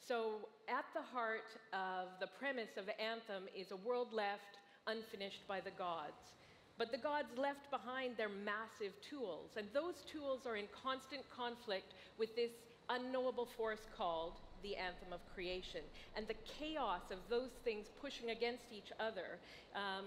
So at the heart of the premise of Anthem is a world left unfinished by the gods. But the gods left behind their massive tools, and those tools are in constant conflict with this unknowable force called the Anthem of Creation. And the chaos of those things pushing against each other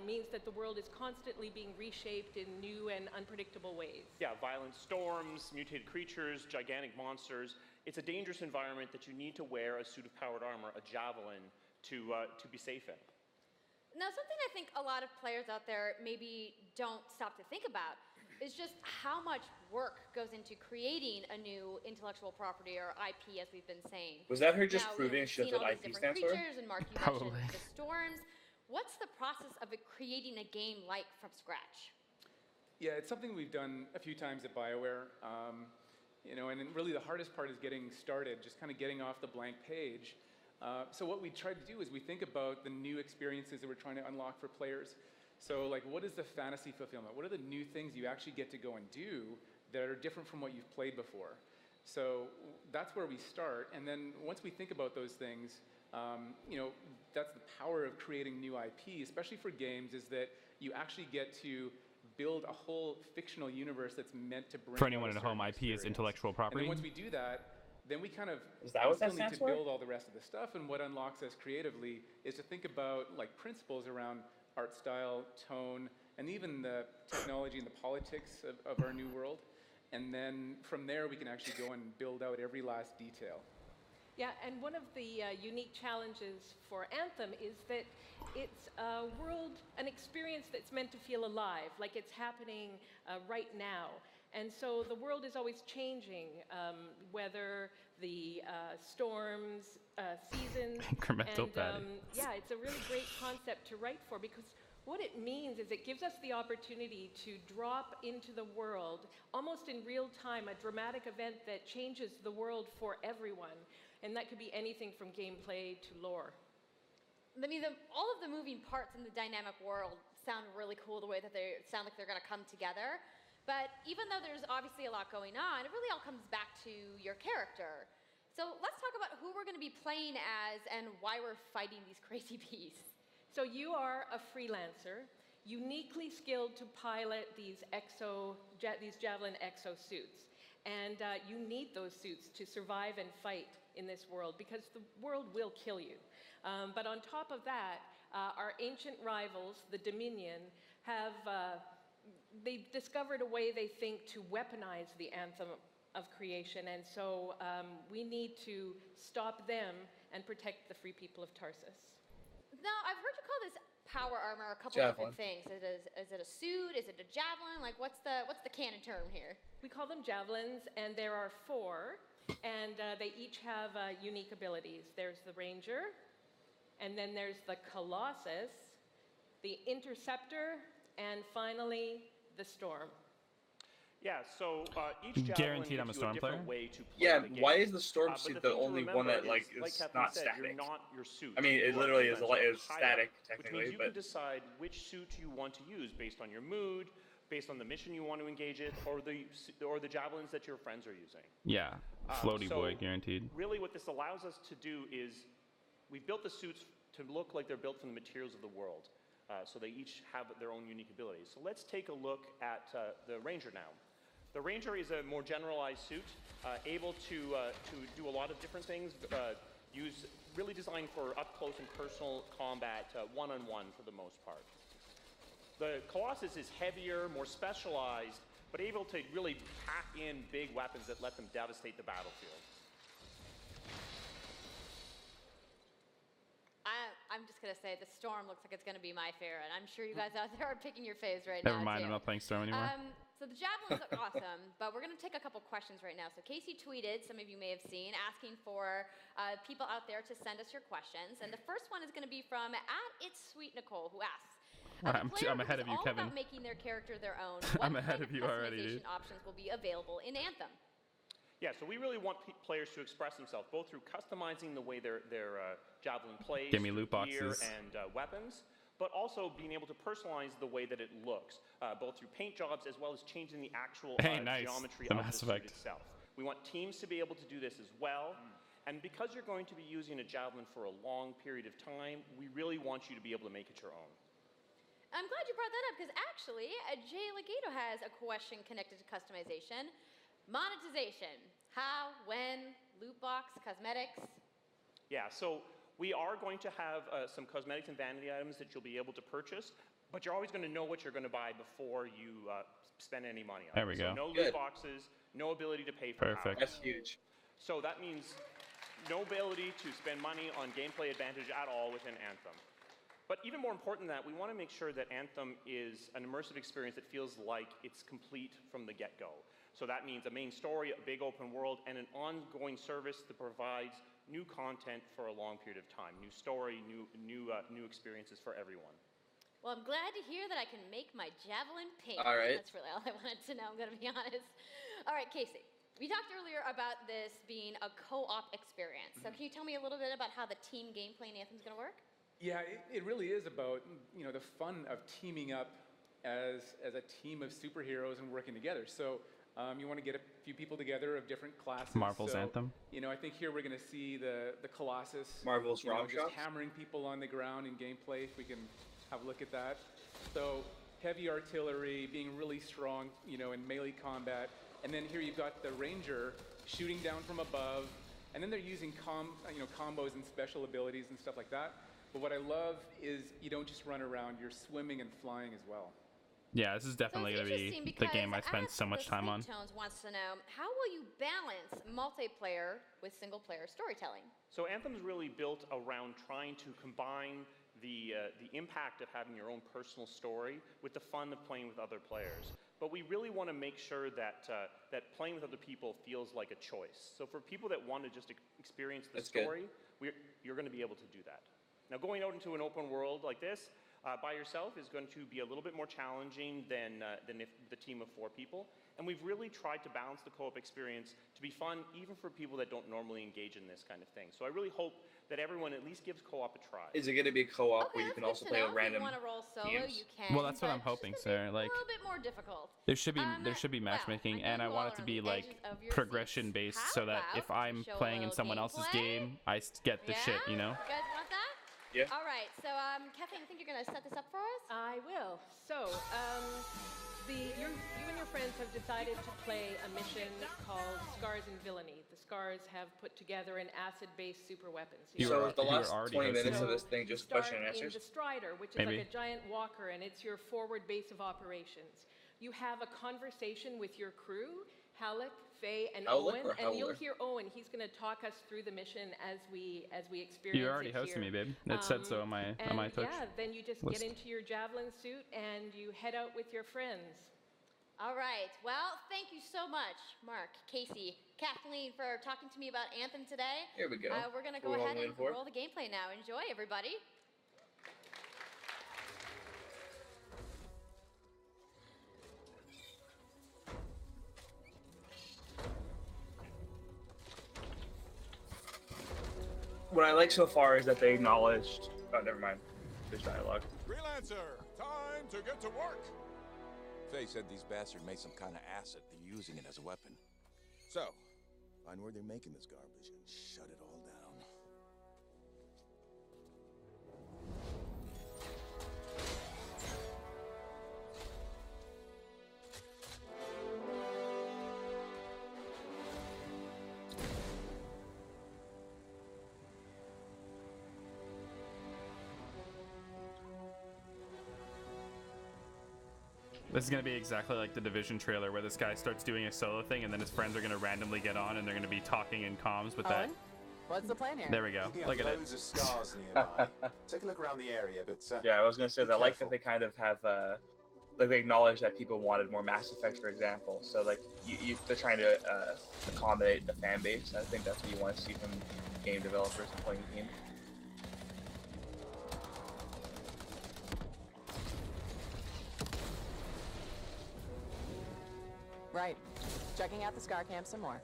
means that the world is constantly being reshaped in new and unpredictable ways. Yeah, violent storms, mutated creatures, gigantic monsters. It's a dangerous environment that you need to wear a suit of powered armor, a javelin, to be safe in. Now, something I think a lot of players out there maybe don't stop to think about is just how much work goes into creating a new intellectual property or IP, as we've been saying. Was that her just Now, proving we've she knows seen what all these IP different stands for? creatures, and Mark, you Probably. mentioned the storms. What's the process of creating a game like from scratch? Yeah, it's something we've done a few times at BioWare. You know, and then really the hardest part is getting started, just kind of getting off the blank page. So what we try to do is we think about the new experiences that we're trying to unlock for players. So like, what is the fantasy fulfillment? What are the new things you actually get to go and do that are different from what you've played before? So that's where we start. And then once we think about those things, you know, that's the power of creating new IP, especially for games, is that you actually get to build a whole fictional universe that's meant to bring For anyone out a at home, certain IP is experience. intellectual And property. then once we do that, then we kind of Is that what still that need stands to for? build all the rest of the stuff. And what unlocks us creatively is to think about like principles around art style, tone, and even the technology and the politics of our new world. And then from there, we can actually go and build out every last detail. Yeah, and one of the unique challenges for Anthem is that it's a world, an experience that's meant to feel alive, like it's happening right now. And so the world is always changing, whether the storms, seasons. Incremental and, padding. yeah, it's a really great concept to write for, because what it means is it gives us the opportunity to drop into the world, almost in real time, a dramatic event that changes the world for everyone. And that could be anything from gameplay to lore. I mean, all of the moving parts in the dynamic world sound really cool, the way that they sound like they're going to come together. But even though there's obviously a lot going on, it really all comes back to your character. So let's talk about who we're going to be playing as and why we're fighting these crazy beasts. So you are a freelancer, uniquely skilled to pilot these Javelin exosuits. And you need those suits to survive and fight in this world, because the world will kill you. But on top of that, our ancient rivals, the Dominion, have they've discovered a way, they think, to weaponize the Anthem of creation. And so we need to stop them and protect the free people of Tarsus. Now, I've heard you call this power armor a couple Javelin. different things. Is it a suit? Is it a javelin? Like, what's the canon term here? We call them javelins, and there are 4, and they each have unique abilities. There's the Ranger, and then there's the Colossus, the Interceptor, and finally, the Storm. Yeah, so each javelin Guaranteed gives I'm a you Storm different player? way to play Yeah, the game. why is the storm But suit the the thing to only one remember that like like is Catherine not said, static? You're not your suit. I mean, it You are literally is essentially a static pilot, which technically, means you but can decide which suit you want to use based on your mood, based on the mission you want to engage in, or the javelins that your friends are using. Yeah, floaty So boy, guaranteed. Really, what this allows us to do is we've built the suits to look like they're built from the materials of the world. So they each have their own unique abilities. So let's take a look at the Ranger now. The Ranger is a more generalized suit, able to do a lot of different things, really designed for up-close and personal combat, one-on-one for the most part. The Colossus is heavier, more specialized, but able to really pack in big weapons that let them devastate the battlefield. I'm just going to say the Storm looks like it's going to be my favorite. I'm sure you guys out there are picking your faves right now, Never mind, too. I'm not playing Storm anymore. So the javelins look awesome, but we're going to take a couple questions right now. So Casey tweeted, some of you may have seen, asking for people out there to send us your questions. And the first one is going to be from @It'sSweetNicole, who asks, I'm ahead of you, all Kevin. about making their character their own. I'm What ahead kind of you already, customization dude. options will be available in Anthem? Yeah, so we really want players to express themselves both through customizing the way their javelin plays, Give me loot through gear boxes. and weapons, but also being able to personalize the way that it looks, both through paint jobs as well as changing the actual Nice. geometry The of Mass the suit Effect. itself. We want teams to be able to do this as well, and because you're going to be using a javelin for a long period of time, we really want you to be able to make it your own. I'm glad you brought that up, because actually, Jay Legato has a question connected to customization. Monetization. How, when, loot box, cosmetics. Yeah, so we are going to have some cosmetics and vanity items that you'll be able to purchase, but you're always going to know what you're going to buy before you spend any money on There it. we So go. no Good. loot boxes, no ability to pay for Perfect. power. That's huge. So that means no ability to spend money on gameplay advantage at all within Anthem. But even more important than that, we want to make sure that Anthem is an immersive experience that feels like it's complete from the get-go. So that means a main story, a big open world, and an ongoing service that provides new content for a long period of time. New story, new experiences for everyone. Well, I'm glad to hear that I can make my javelin pink. All right. That's really all I wanted to know, I'm going to be honest. All right, Casey, we talked earlier about this being a co-op experience. So can you tell me a little bit about how the team gameplay in Anthem is going to work? Yeah, it really is about, you know, the fun of teaming up as a team of superheroes and working together. So you want to get a few people together of different classes. Marvel's so, Anthem. You know, I think here we're going to see the Colossus. Marvel's you know, Rock just Shops. hammering people on the ground in gameplay, if we can have a look at that. So heavy artillery, being really strong, you know, in melee combat. And then here you've got the Ranger shooting down from above. And then they're using combos and special abilities and stuff like that. But what I love is you don't just run around, you're swimming and flying as well. Yeah, this is definitely going to be the game I spend so much time on. Tones wants to know, how will you balance multiplayer with single-player storytelling? So Anthem's really built around trying to combine the impact of having your own personal story with the fun of playing with other players. But we really want to make sure that that playing with other people feels like a choice. So for people that want to just experience the story, you're going to be able to do that. Now, going out into an open world like this by yourself is going to be a little bit more challenging than if the team of 4 people. And we've really tried to balance the co-op experience to be fun, even for people that don't normally engage in this kind of thing. So I really hope that everyone at least gives co-op a try. Is it going to be co-op where you can also play with random If you want to roll solo, teams? you can. Well, that's what I'm hoping, sir. Like, a little bit more difficult. there should be matchmaking, and I want it to be like progression based, so that if I'm playing in someone else's game, I get the shit, you know. You guys want that? Yeah. All right. So, Kathleen, I think you're going to set this up for us. I will. So, you and your friends have decided to play a mission called Scars and Villainy. The Scars have put together an acid-based super weapon. So the last 20 minutes of this thing just question and in answers? the Strider, which is like a giant walker, and it's your forward base of operations. You have a conversation with your crew, Halleck, Faye, and Owen, and you'll hear Owen. He's going to talk us through the mission as we experience it. You already hosted me, babe. It said so on my Twitch. Yeah, then you just get into your javelin suit and you head out with your friends. All right. Well, thank you so much, Mark, Casey, Kathleen, for talking to me about Anthem today. Here we go. We're going to go ahead and roll the gameplay now. Enjoy, everybody. What I like so far is that they acknowledged. Oh, never mind. There's dialogue. Freelancer, time to get to work. Faye said these bastards made some kind of acid. They're using it as a weapon. So, find where they're making this garbage and shut it all down. This is going to be exactly like the Division trailer, where this guy starts doing a solo thing, and then his friends are going to randomly get on, and they're going to be talking in comms with that. What's the plan here? There we go. Look at it. Loads of scars nearby. Take a look around the area, but Yeah, I was gonna say that. I like that they kind of have, like they acknowledge that people wanted more Mass Effect, for example. So like, they're trying to accommodate the fan base. I think that's what you want to see from game developers and playing the game. Right. Checking out the Scar camp some more.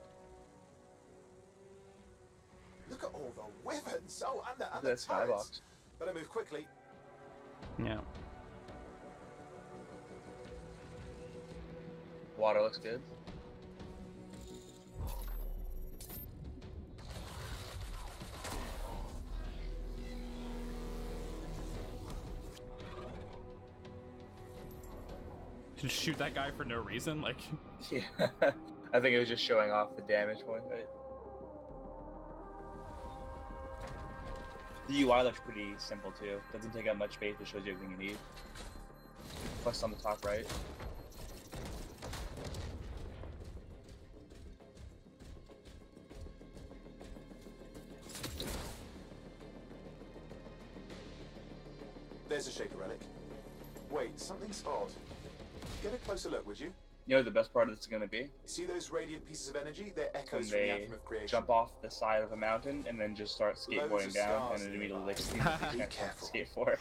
look at all the weapons. Oh, and the That's turrets. Better move quickly. Yeah. Water looks good. Just shoot that guy for no reason, like. Yeah, I think it was just showing off the damage point, right? The UI looks pretty simple too. Doesn't take up much space, it shows you everything you need. Plus on the top right. There's a Shaper relic. Wait, something's odd. Get a closer look, would you? You know what the best part of this is going to be? See those radiant pieces of energy? They're When echoes from the they Anthem of Creation. jump off the side of a mountain and then just start Loads skateboarding of down, stars and then in immediately the like see eyes. what Be they can careful. skate for.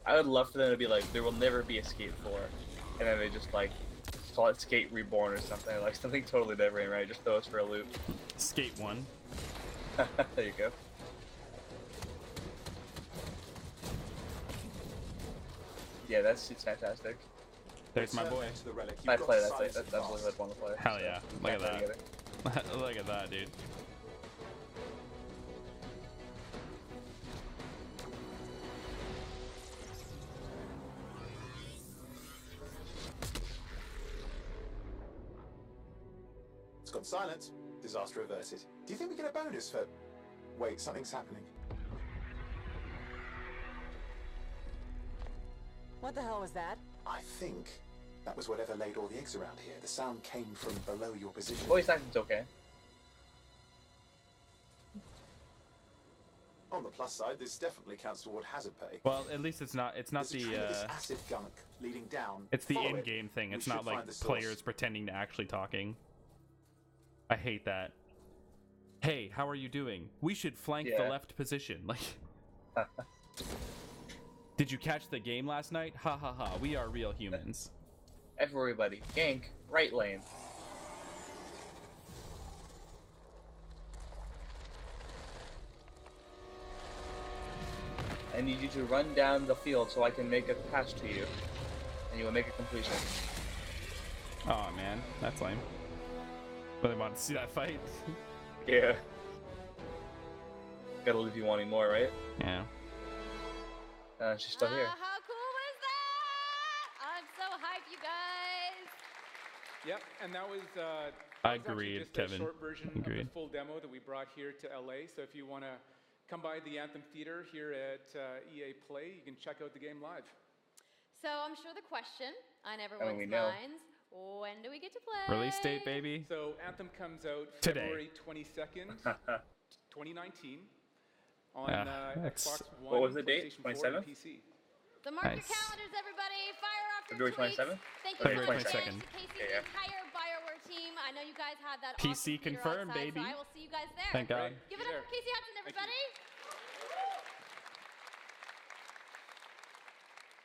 I would love for them to be like, there will never be a Skate 4, and then they just like call it Skate Reborn or something, like something totally different, right? Just throw us for a loop. Skate 1. There you go. Yeah, it's fantastic. There's my boy. To the relic. I You've got play to that. silence That's it definitely fast. what I want to play. Hell yeah. Look at Can't play that. together. Look at that, dude. It's gone silent. Disaster averted. Do you think we get a bonus for... Wait, something's happening. What the hell was that? I think that was whatever laid all the eggs around here. The sound came from below your position. Voice acting's okay. On the plus side, this definitely counts toward hazard pay. Well, at least it's not There's the a trail of this acid gunk leading down. it's the Follow it. in-game thing. We It's should not like find the source. players pretending to actually talking. I hate that. Hey, how are you doing? We should flank the Yeah. left position. Like, did you catch the game last night? Ha ha ha. We are real humans. Everybody, gank, right lane. I need you to run down the field so I can make a pass to you, and you will make a completion. Oh man, that's lame. Really want to see that fight. Yeah. Gotta leave you wanting more, right? Yeah. She's still here. How cool was that? I'm so hyped, you guys. Yep, and that was Agreed, just Kevin. a short version of Agreed. the full demo that we brought here to LA. So if you want to come by the Anthem Theater here at EA Play, you can check out the game live. So I'm sure the question on everyone's we know. minds, when do we get to play? Release date, baby. So Anthem comes out Today. February 22nd, 2019 on that's- Xbox One, What was the date? PlayStation 4, and 27th? PC. So mark your Nice. calendars, everybody. Fire off your February tweets. 27th? Thank you February so much 22nd. to Casey Yeah, and the entire BioWare team. I know you guys had that PC awesome theater confirmed, outside, baby. So I will see you guys there. Thank God. Give it up for Casey Hudson, everybody.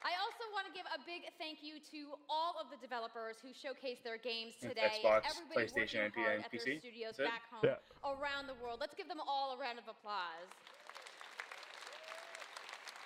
I also want to give a big thank you to all of the developers who showcased their games today. Xbox, Everybody PlayStation, working hard and at their PC. studios That's it? back home around the world. Let's give them all a round of applause.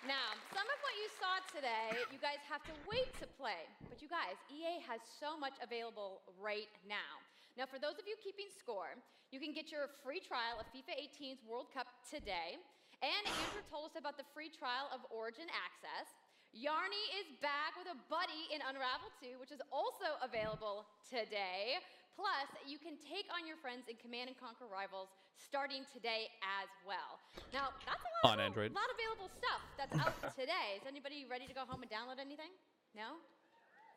Now, some of what you saw today, you guys have to wait to play. But you guys, EA has so much available right now. Now, for those of you keeping score, you can get your free trial of FIFA 18's World Cup today. And Andrew told us about the free trial of Origin Access. Yarny is back with a buddy in Unravel 2, which is also available today. Plus, you can take on your friends in Command & Conquer Rivals starting today as well. Now, that's a On lot, Android. lot of available stuff that's out today. Is anybody ready to go home and download anything? No?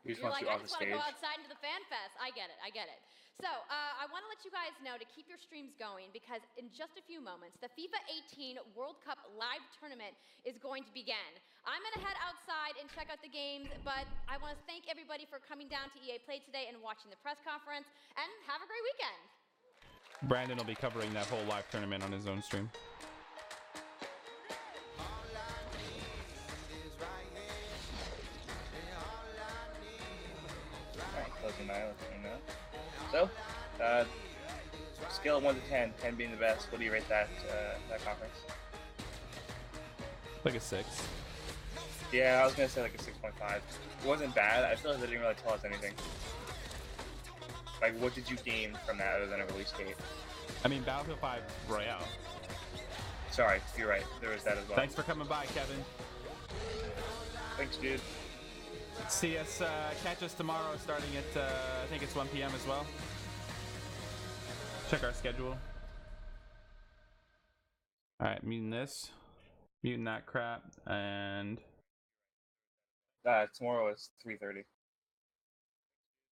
He just You're wants like, you I off the just want to stage. go outside into the fan fest. I get it. I get it. So I want to let you guys know to keep your streams going because in just a few moments, the FIFA 18 World Cup live tournament is going to begin. I'm going to head outside and check out the games, but I want to thank everybody for coming down to EA Play today and watching the press conference, and have a great weekend. Brandon will be covering that whole live tournament on his own stream. Alright, closing my eyes, you know. So, scale of 1 to 10, 10 being the best, what do you rate that conference? Like a 6. Yeah, I was gonna say like a 6.5. It wasn't bad, I feel like they didn't really tell us anything. Like, what did you gain from that other than a release date? I mean, Battlefield 5 Royale. Sorry, you're right, there was that as well. Thanks for coming by, Kevin. Thanks, dude. See us, catch us tomorrow starting at, I think it's 1 p.m. as well. Check our schedule. Alright, muting this. Muting that crap, and Tomorrow is 3:30.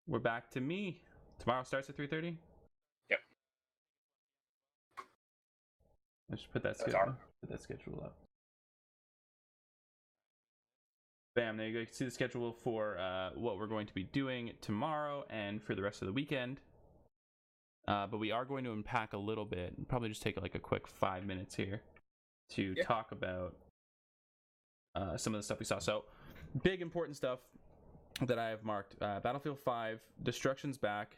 we're back to me. Tomorrow starts at 3:30? Let's put that That's schedule up. Bam, there you go. You can see the schedule for what we're going to be doing tomorrow and for the rest of the weekend. But we are going to unpack a little bit. Probably just take like a quick 5 minutes here to talk about some of the stuff we saw. So, big important stuff that I have marked. Battlefield 5, Destruction's back.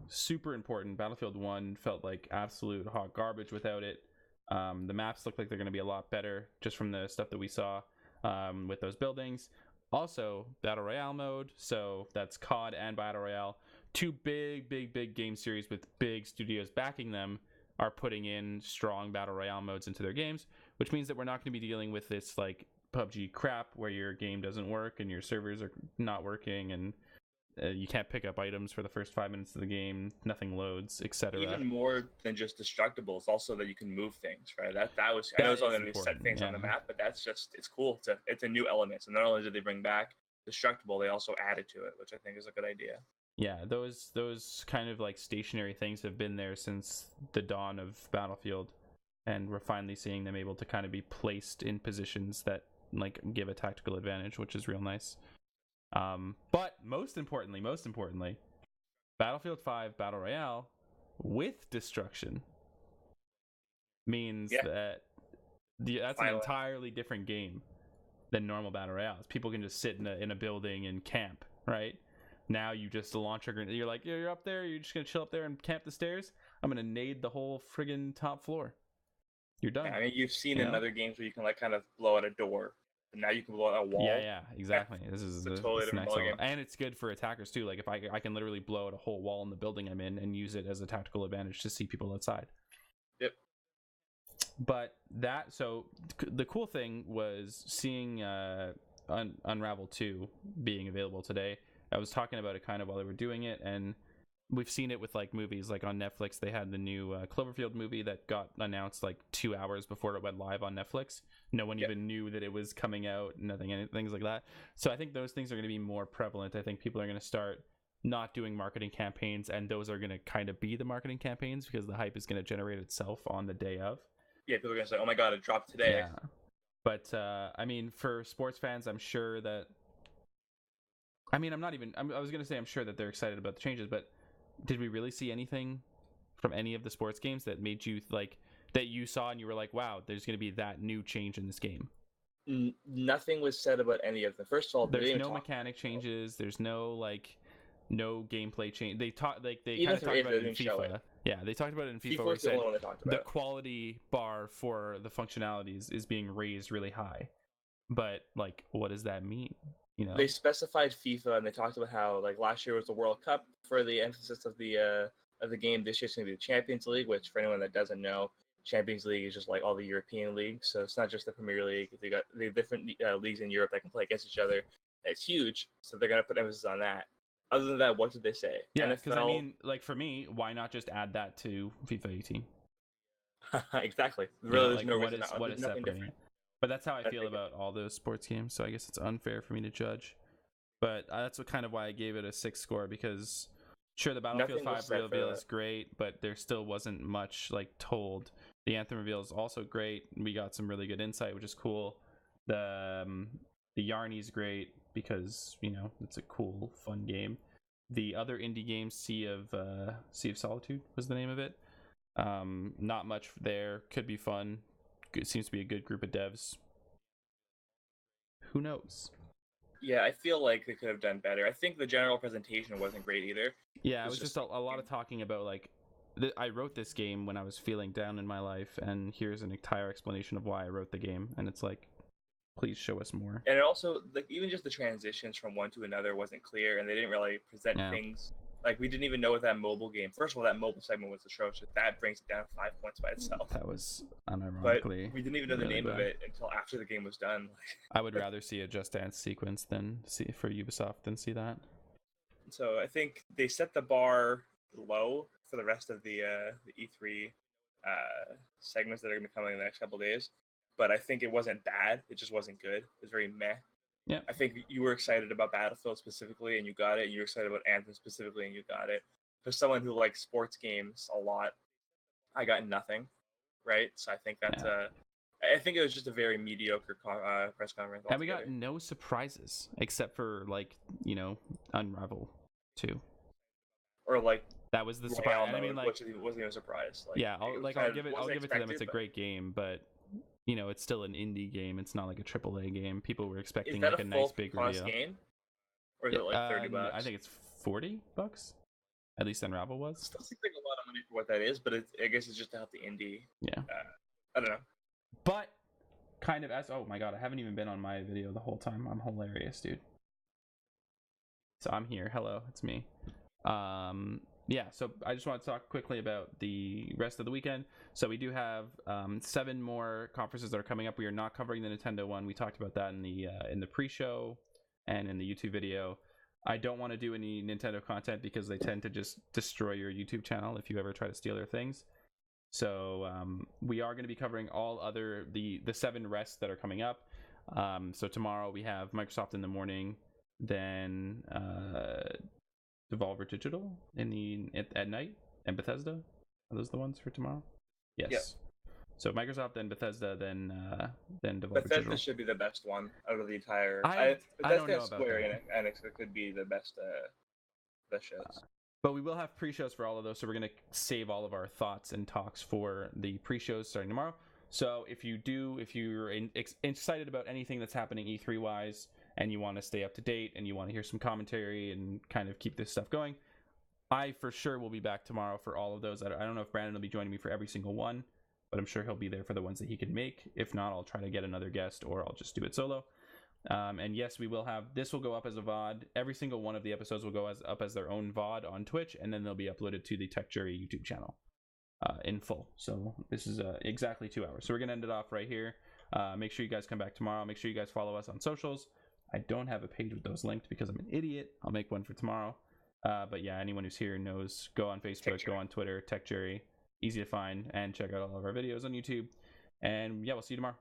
Super important. Battlefield 1 felt like absolute hot garbage without it. The maps look like they're going to be a lot better just from the stuff that we saw with those buildings. Also, Battle Royale mode. So that's COD and Battle Royale. Two big game series with big studios backing them are putting in strong Battle Royale modes into their games, which means that we're not going to be dealing with this like PUBG crap where your game doesn't work and your servers are not working and you can't pick up items for the first 5 minutes of the game, nothing loads, etc. Even more than just destructibles, also that you can move things, right? That was I know it's only going to be set things on the map, but that's just it's cool. It's a new element. So not only did they bring back destructible, they also added to it, which I think is a good idea. Yeah, those kind of like stationary things have been there since the dawn of Battlefield, and we're finally seeing them able to kind of be placed in positions that like give a tactical advantage, which is real nice. But most importantly, Battlefield 5 Battle Royale with destruction means that that's an entirely different game than normal Battle Royales. People can just sit in a building and camp, right? Now you just launch a grenade. You're like, you're up there. You're just gonna chill up there and camp the stairs. I'm gonna nade the whole friggin' top floor. You're done. Yeah, I mean, you've seen in other games where you can like kind of blow out a door. And now you can blow out a wall. Yeah, exactly. This is a totally different game. And it's good for attackers too. Like if I can literally blow out a whole wall in the building I'm in and use it as a tactical advantage to see people outside. Yep. But the cool thing was seeing Unravel 2 being available today. I was talking about it kind of while they were doing it, and we've seen it with like movies. Like on Netflix, they had the new Cloverfield movie that got announced like 2 hours before it went live on Netflix. No one even knew that it was coming out, things like that. So I think those things are going to be more prevalent. I think people are going to start not doing marketing campaigns, and those are going to kind of be the marketing campaigns because the hype is going to generate itself on the day of. Yeah, people are going to say, oh my god, it dropped today. Yeah. But, I mean, for sports fans, I'm sure that... I mean, I was going to say I'm sure that they're excited about the changes, but did we really see anything from any of the sports games that made you, like... that you saw and you were like, wow, there's going to be that new change in this game? Nothing was said about any of them. First of all, there's no mechanic changes. There's no gameplay change. They kind of talked about it in FIFA. Yeah, they talked about it in FIFA. Where they said the quality bar for the functionalities is being raised really high. But like, what does that mean? You know, they specified FIFA and they talked about how like last year was the World Cup for the emphasis of the game. This year's going to be the Champions League, which for anyone that doesn't know, Champions League is just like all the European leagues. So it's not just the Premier League. They got the different leagues in Europe that can play against each other. It's huge. So they're going to put emphasis on that. Other than that, what did they say? Yeah, because I mean, like for me, why not just add that to FIFA 18? Exactly. Really, there's no what reason. What is separating it? But that's how I feel about all those sports games. So I guess it's unfair for me to judge. But that's kind of why I gave it a 6 score, because sure, the Battlefield 5 reveal is great, but there still wasn't much like told. The Anthem reveal is also great. We got some really good insight, which is cool. The Yarny's great because, you know, it's a cool, fun game. The other indie game, Sea of Solitude was the name of it. Not much there. Could be fun. It seems to be a good group of devs. Who knows? Yeah, I feel like they could have done better. I think the general presentation wasn't great either. Yeah, it was just a lot of talking about like, I wrote this game when I was feeling down in my life, and here's an entire explanation of why I wrote the game. And it's like, please show us more. And it also, like, even just the transitions from one to another wasn't clear, and they didn't really present things. Like, we didn't even know what that mobile game. First of all, that mobile segment was atrocious. That brings it down 5 points by itself. That was unironically. But we didn't even know the name of it until after the game was done. I would rather see a Just Dance sequence than see for Ubisoft than see that. So I think they set the bar low for the rest of the E3 segments that are going to be coming in the next couple of days. But I think it wasn't bad. It just wasn't good. It was very meh. Yeah. I think you were excited about Battlefield specifically, and you got it. You were excited about Anthem specifically, and you got it. For someone who likes sports games a lot, I got nothing, right? So I think that's I think it was just a very mediocre press conference. And we got no surprises except for Unravel 2. Or like that was the surprise. I mean, like, which wasn't even a surprise. Like, yeah, I'll give it to them. It's a but... great game, but it's still an indie game. It's not like a AAA game. People were expecting is that like a nice big reveal. Game? Or is it like $30? I think it's $40. At least Unravel was. Still seems like a lot of money for what that is, but I guess it's just to help the indie. Yeah. I don't know. But kind of oh my god, I haven't even been on my video the whole time. I'm hilarious, dude. So I'm here. Hello, it's me. Yeah, so I just want to talk quickly about the rest of the weekend. So we do have 7 more conferences that are coming up. We are not covering the Nintendo one. We talked about that in the pre-show and in the YouTube video. I don't want to do any Nintendo content because they tend to just destroy your YouTube channel if you ever try to steal their things. So we are going to be covering all other the 7 rests that are coming up. So tomorrow we have Microsoft in the morning, then Devolver Digital at night, and Bethesda. Are those the ones for tomorrow? Yes. Yep. So Microsoft, then Bethesda, then Devolver Bethesda Digital. should be the best one out of the entire. I don't know about Square that. Enix could be the best shows. But we will have pre-shows for all of those, so we're going to save all of our thoughts and talks for the pre-shows starting tomorrow. So if you're excited about anything that's happening E3 wise, and you want to stay up to date, and you want to hear some commentary and kind of keep this stuff going, I for sure will be back tomorrow for all of those. I don't know if Brandon will be joining me for every single one, but I'm sure he'll be there for the ones that he can make. If not, I'll try to get another guest, or I'll just do it solo. And yes, we will have this will go up as a VOD. Every single one of the episodes will go up as their own VOD on Twitch, and then they'll be uploaded to the Tech Jury YouTube channel in full. So this is exactly 2 hours. So we're gonna end it off right here. Make sure you guys come back tomorrow. Make sure you guys follow us on socials. I don't have a page with those linked because I'm an idiot. I'll make one for tomorrow. But yeah, anyone who's here knows. Go on Facebook, go on Twitter, Tech Jury. Easy to find, and check out all of our videos on YouTube. And yeah, we'll see you tomorrow.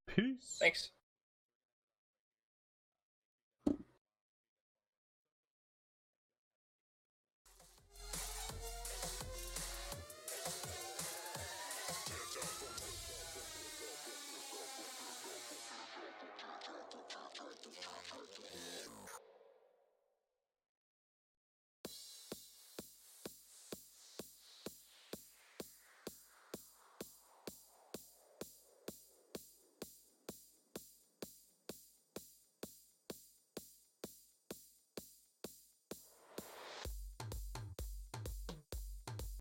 Peace. Thanks.